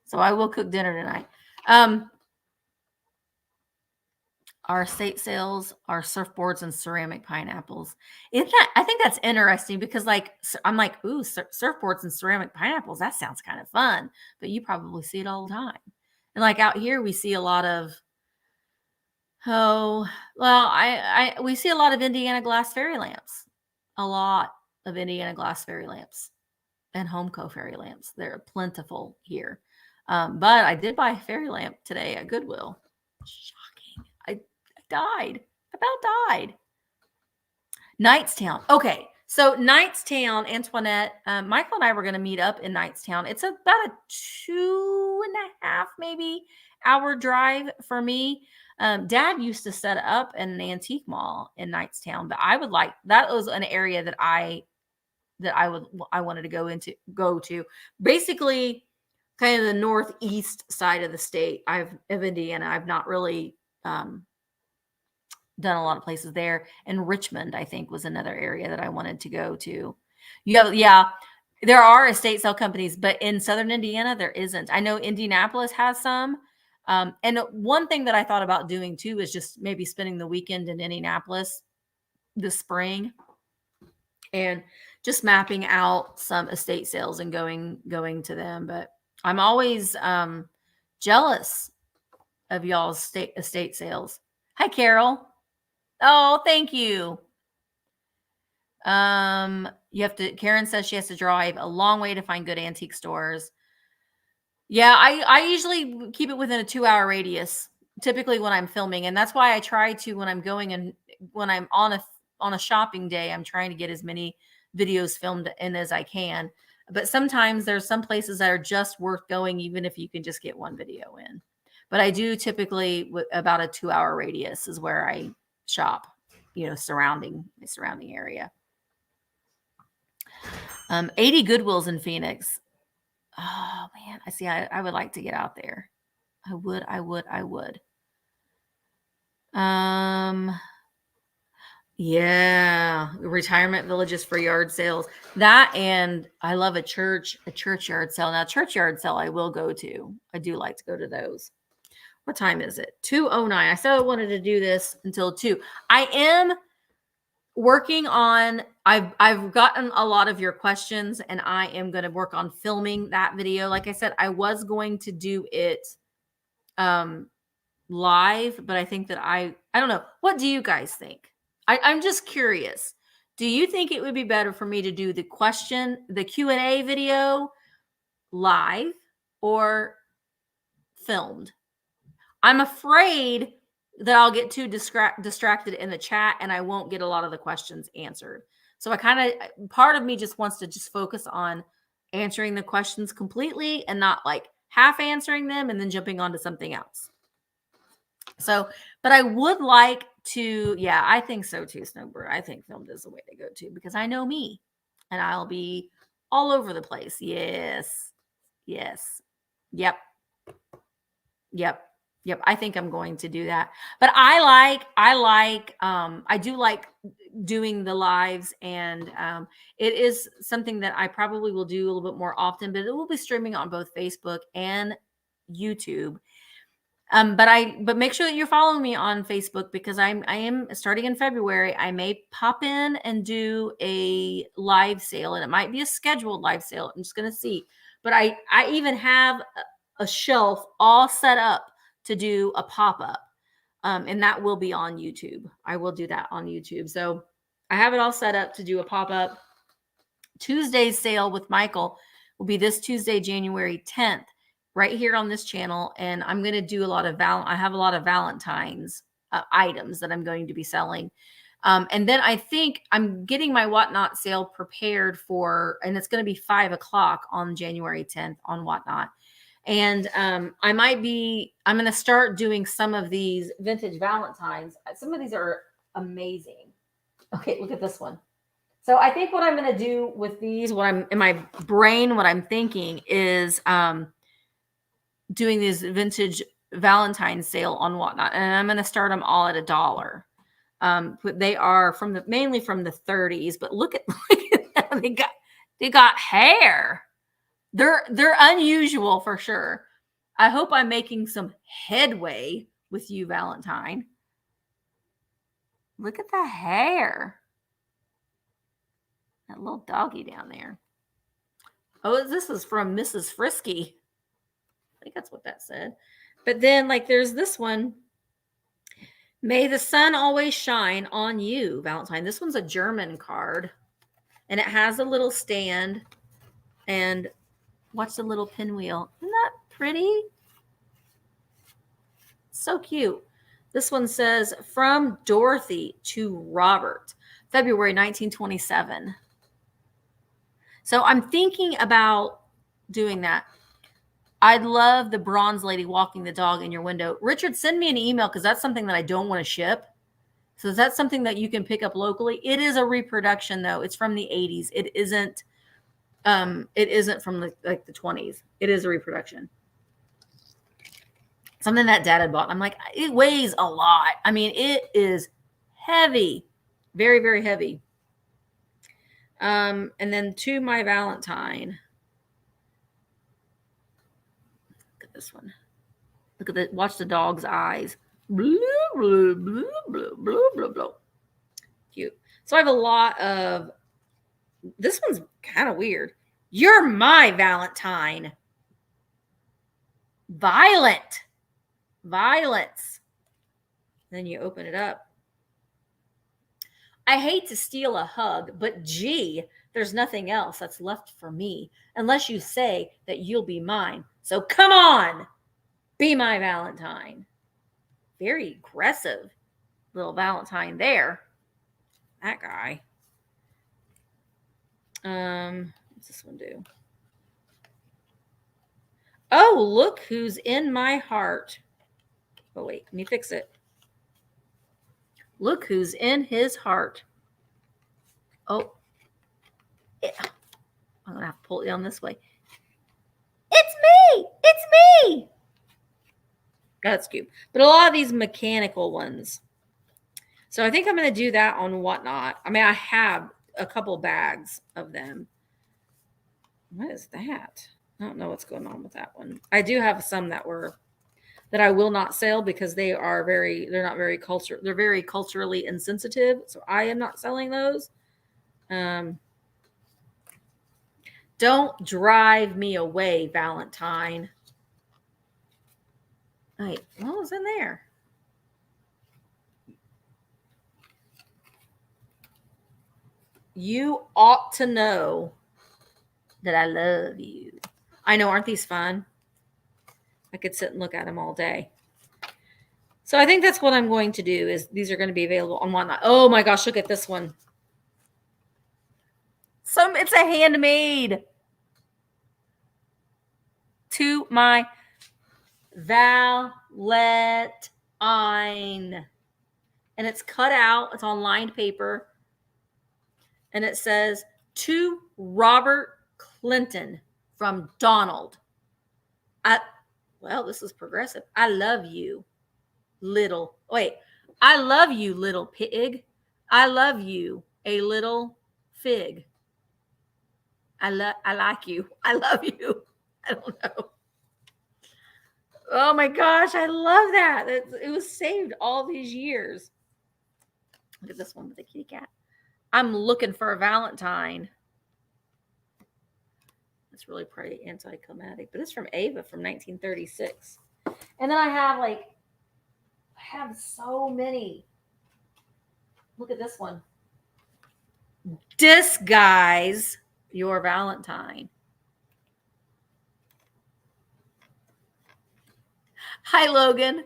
So I will cook dinner tonight. Our estate sales are surfboards and ceramic pineapples. I think that's interesting because I'm like, ooh, surfboards and ceramic pineapples. That sounds kind of fun, but you probably see it all the time. And like out here, we see a lot of, we see a lot of Indiana glass fairy lamps, a lot of Indiana glass fairy lamps and Homeco fairy lamps. They're plentiful here. But I did buy a fairy lamp today at Goodwill. Shocking. I about died. Knightstown. Okay. So Knightstown, Antoinette, Michael and I were going to meet up in Knightstown. It's about a 2.5 maybe hour drive for me. Dad used to set up an antique mall in Knightstown, but that was an area that I wanted to go to. Basically, kind of the northeast side of the state of Indiana. I've not really done a lot of places there. And Richmond, I think, was another area that I wanted to go to. There are estate sale companies, but in Southern Indiana, there isn't. I know Indianapolis has some. And one thing that I thought about doing too is just maybe spending the weekend in Indianapolis this spring and just mapping out some estate sales and going to them. But I'm always jealous of y'all's estate sales. Hi, Carol. Oh, thank you. Karen says she has to drive a long way to find good antique stores. Yeah, I usually keep it within a 2-hour radius, typically when I'm filming. And that's why I try to, when I'm going and when I'm on a shopping day, I'm trying to get as many videos filmed in as I can. But sometimes there's some places that are just worth going, even if you can just get one video in. But I do typically about a 2-hour radius is where I shop, surrounding area. 80 Goodwills in Phoenix. Oh man, I would like to get out there. I would. Yeah, retirement villages for yard sales. That, and I love a church yard sale. Now, church yard sale I will go to. I do like to go to those. What time is it? 2:09. I said I wanted to do this until 2. I am working on, I've gotten a lot of your questions, and I am going to work on filming that video. Like I said, I was going to do it live, but I think that I don't know. What do you guys think? I'm just curious. Do you think it would be better for me to do the Q&A video live or filmed? I'm afraid that I'll get too distracted in the chat and I won't get a lot of the questions answered. So part of me just wants to just focus on answering the questions completely and not like half answering them and then jumping onto something else. So, but I would like to, yeah, I think so too, Snowbird. I think filmed is the way to go too, because I know me and I'll be all over the place. Yes. Yep. I think I'm going to do that. But I do like doing the lives, and it is something that I probably will do a little bit more often, but it will be streaming on both Facebook and YouTube. But make sure that you're following me on Facebook, because I am starting in February. I may pop in and do a live sale, and it might be a scheduled live sale. I'm just going to see. But I even have a shelf all set up to do a pop-up. And that will be on YouTube. I will do that on YouTube. So I have it all set up to do a pop-up. Tuesday's sale with Michael will be this Tuesday, January 10th. Right here on this channel, and I'm going to do I have a lot of Valentine's items that I'm going to be selling. And then I think I'm getting my Whatnot sale prepared for, and it's going to be 5:00 on January 10th on Whatnot. And I'm going to start doing some of these vintage Valentines. Some of these are amazing. Okay, look at this one. So I think what I'm going to do with these, what I'm thinking is, doing this vintage Valentine's sale on Whatnot, and I'm going to start them all at $1. They are mainly from the 30s, but look at them. They got hair. They're unusual for sure. I hope I'm making some headway with you, Valentine. Look at the hair. That little doggy down there. Oh, this is from Mrs. Frisky. I think that's what that said. But then, like, there's this one. May the sun always shine on you, Valentine. This one's a German card, and it has a little stand, and watch the little pinwheel. Isn't that pretty? So cute. This one says, from Dorothy to Robert, February 1927. So I'm thinking about doing that. I'd love the bronze lady walking the dog in your window. Richard, send me an email, because that's something that I don't want to ship. So is that something that you can pick up locally? It is a reproduction, though. It's from the 80s. It isn't from the 20s. It is a reproduction. Something that Dad had bought. I'm like, it weighs a lot. I mean, it is heavy. Very, very heavy. And then to my Valentine. This one. Look at watch the dog's eyes. Blue, blue, blue, blue, blue, blue, blue. Cute. So I have a lot of, this one's kind of weird. You're my Valentine. Violence. Then you open it up. I hate to steal a hug, but gee, there's nothing else that's left for me unless you say that you'll be mine. So come on, be my Valentine. Very aggressive little Valentine there. That guy. What's this one do? Oh, look who's in my heart. Oh, wait, let me fix it. Look who's in his heart. Oh, yeah. I'm going to have to pull it down this way. It's me. It's me. That's cute. But a lot of these mechanical ones. So I think I'm going to do that on Whatnot. I mean, I have a couple bags of them. What is that? I don't know what's going on with that one. I do have some that I will not sell because they're not very they're very culturally insensitive. So I am not selling those. Don't drive me away, Valentine. Wait, what was in there? You ought to know that I love you. I know, aren't these fun? I could sit and look at them all day. So I think that's what I'm going to do is these are going to be available on Whatnot. Oh my gosh, look at this one. It's a handmade to my Valentine. And it's cut out. It's on lined paper. And it says, to Robert Clinton from Donald. Well, this is progressive. I love you, I love you, little pig. I love you, a little fig. I like you. I love you. I don't know. Oh my gosh, I love that. It was saved all these years. Look at this one with the kitty cat. I'm looking for a Valentine. It's really pretty anticlimactic, but it's from Ava from 1936. And then I have so many. Look at this one. Disguise your Valentine. Hi, Logan.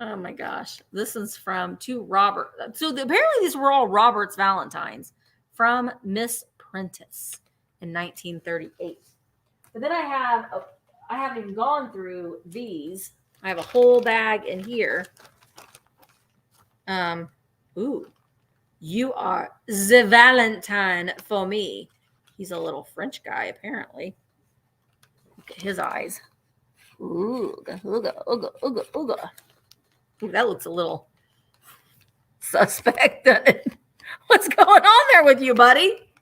Oh my gosh. This is from to Robert. So apparently these were all Robert's Valentines from Miss Prentice in 1938. But then I haven't even gone through these. I have a whole bag in here. Ooh. You are the Valentine for me. He's a little French guy, apparently. Look at his eyes. Ooga, ooga, ooga, ooga, ooga. Ooh, that looks a little suspect. What's going on there with you, buddy?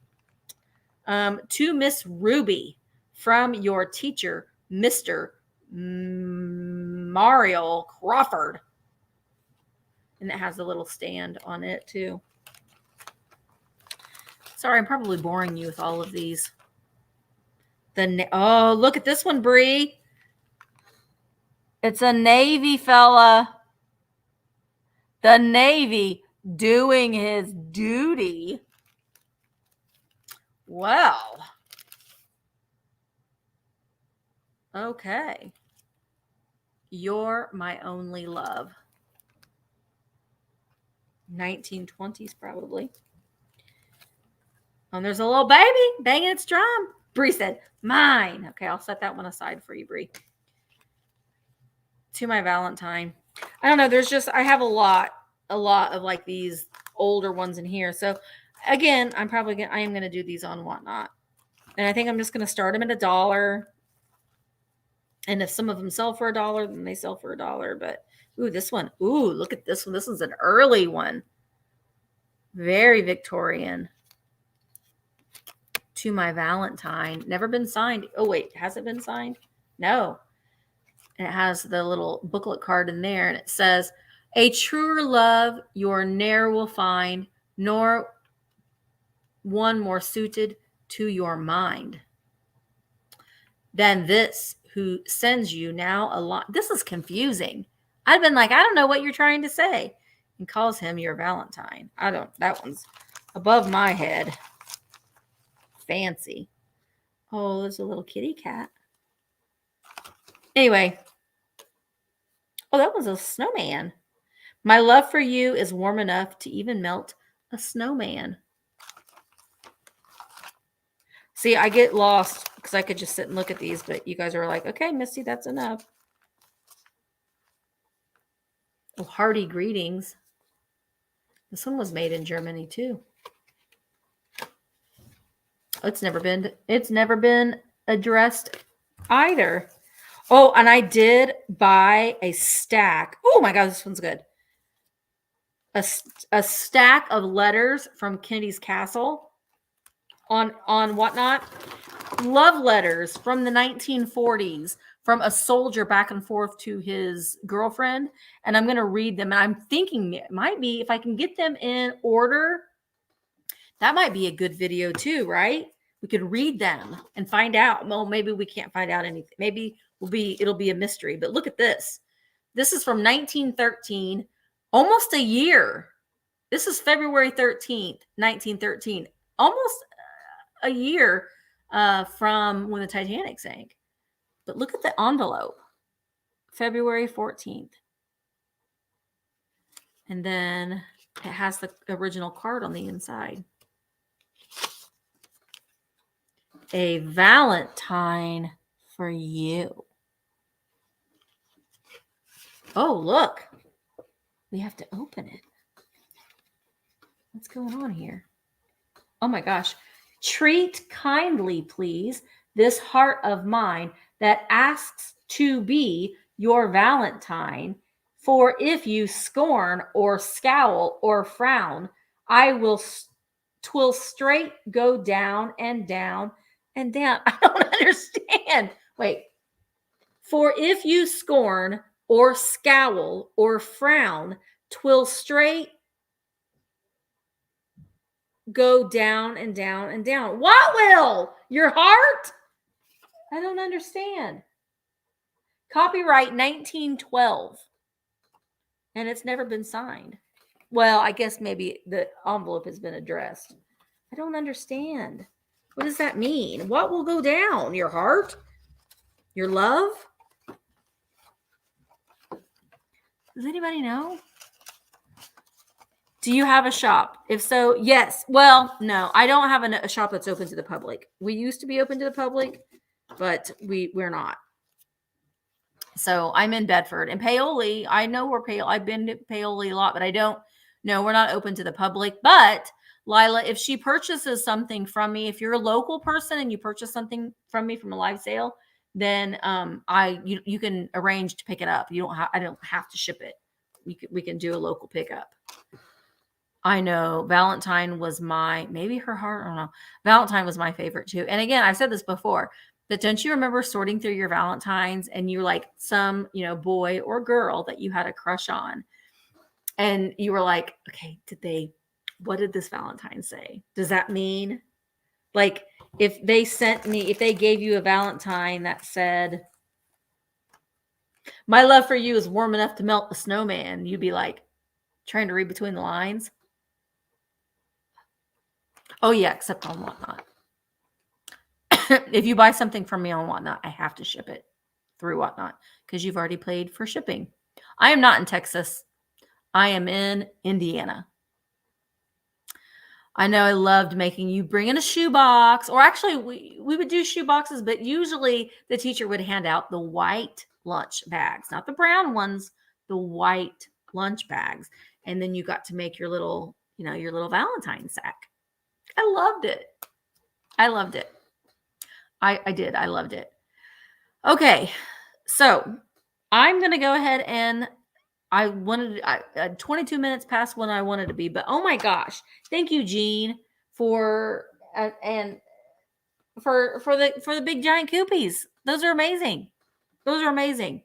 To Miss Ruby from your teacher, Mr. Mario Crawford. And it has a little stand on it, too. Sorry, I'm probably boring you with all of these. Oh, look at this one, Bree. It's a Navy fella. The Navy doing his duty. Well. Okay. You're my only love. 1920s, probably. And there's a little baby banging its drum. Bree said, mine. Okay, I'll set that one aside for you, Bree. To my Valentine. I don't know. I have a lot of like these older ones in here. So again, I am going to do these on Whatnot. And I think I'm just going to start them at $1. And if some of them sell for $1, then they sell for $1. But ooh, this one. Ooh, look at this one. This is an early one. Very Victorian. To my Valentine. Never been signed. Oh, wait. Has it been signed? No. And it has the little booklet card in there. And it says, a truer love your ne'er will find, nor one more suited to your mind than this who sends you now a lot. This is confusing. I've been like, I don't know what you're trying to say. And calls him your Valentine. That one's above my head. Fancy. Oh, there's a little kitty cat. Anyway. Oh, that was a snowman. My love for you is warm enough to even melt a snowman. See, I get lost because I could just sit and look at these, but you guys are like, okay, Misty, that's enough. Oh, hearty greetings. This one was made in Germany too. It's never been addressed either. Oh, and I did buy a stack. Oh my God, this one's good. A stack of letters from Kennedy's Castle on Whatnot. Love letters from the 1940s from a soldier back and forth to his girlfriend. And I'm going to read them. And I'm thinking it might be, if I can get them in order, that might be a good video too, right? We could read them and find out. Well, maybe we can't find out anything. Maybe it'll be a mystery. But look at this. This is from 1913, almost a year. This is February 13th, 1913. Almost a year from when the Titanic sank. But look at the envelope. February 14th. And then it has the original card on the inside. A Valentine for you. Oh, look. We have to open it. What's going on here? Oh my gosh. Treat kindly, please, this heart of mine that asks to be your Valentine. For if you scorn or scowl or frown, twill straight go down and down and down. I don't understand. Wait. For if you scorn or scowl or frown, twill straight go down and down and down. What will? Your heart? I don't understand. Copyright 1912. And it's never been signed. Well, I guess maybe the envelope has been addressed. I don't understand. What does that mean? What will go down? Your heart? Your love? Does anybody know? Do you have a shop? If so, yes. Well, no, I don't have a shop that's open to the public. We used to be open to the public, but we're not. So I'm in Bedford and Paoli. I know where I've been to Paoli a lot, but I don't know. We're not open to the public. But Lila, if she purchases something from me, if you're a local person and you purchase something from me from a live sale, then you can arrange to pick it up. I don't have to ship it. We can do a local pickup. I know Valentine was maybe her heart. I don't know. Valentine was my favorite too. And again, I've said this before, but don't you remember sorting through your Valentines and you like some, boy or girl that you had a crush on, and you were like, okay, what did this Valentine say? Does that mean like if they gave you a Valentine that said, my love for you is warm enough to melt the snowman, you'd be like trying to read between the lines. Oh yeah, except on Whatnot. If you buy something from me on Whatnot, I have to ship it through Whatnot because you've already paid for shipping. I am not in Texas. I am in Indiana. I know I loved making you bring in a shoebox, or actually we would do shoe boxes, but usually the teacher would hand out the white lunch bags, not the brown ones, the white lunch bags. And then you got to make your little Valentine sack. I loved it. I loved it. I did. I loved it. Okay. So I'm going to go ahead and I 22 minutes past when I wanted to be, but oh my gosh. Thank you, Jean, for the big giant koopies. Those are amazing. Those are amazing.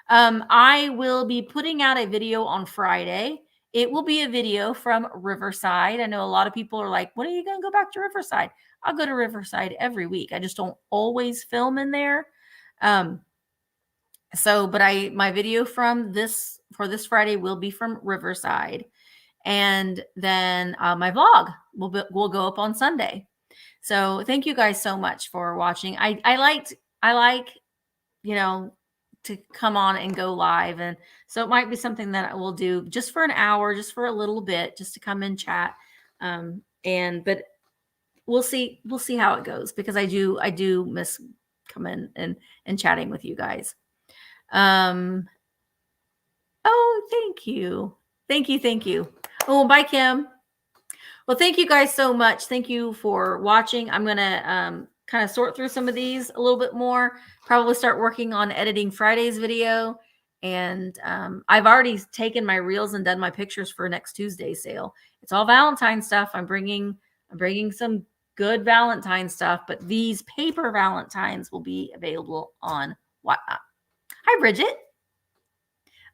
I will be putting out a video on Friday. It will be a video from Riverside. I know a lot of people are like, when are you going to go back to Riverside? I'll go to Riverside every week. I just don't always film in there. My video for this Friday will be from Riverside. And then my vlog will go up on Sunday. So thank you guys so much for watching. I like, to come on and go live. And so it might be something that I will do just for an hour, just for a little bit, just to come and chat. But we'll see how it goes, because I do miss coming and chatting with you guys. Oh, thank you. Thank you. Oh, bye, Kim. Well, thank you guys so much. Thank you for watching. I'm going to kind of sort through some of these a little bit more. Probably start working on editing Friday's video. And I've already taken my reels and done my pictures for next Tuesday's sale. It's all Valentine stuff. I'm bringing some good Valentine stuff, but these paper Valentines will be available on Whatnot. Hi, Bridget.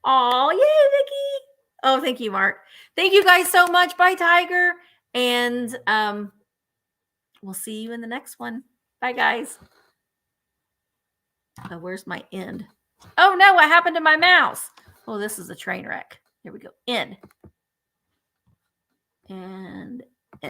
Oh, yay, Vicky. Oh, thank you, Mark. Thank you guys so much. Bye, Tiger. And we'll see you in the next one. Bye, guys. Oh, where's my end? Oh, no, what happened to my mouse? Oh, this is a train wreck. Here we go. End. And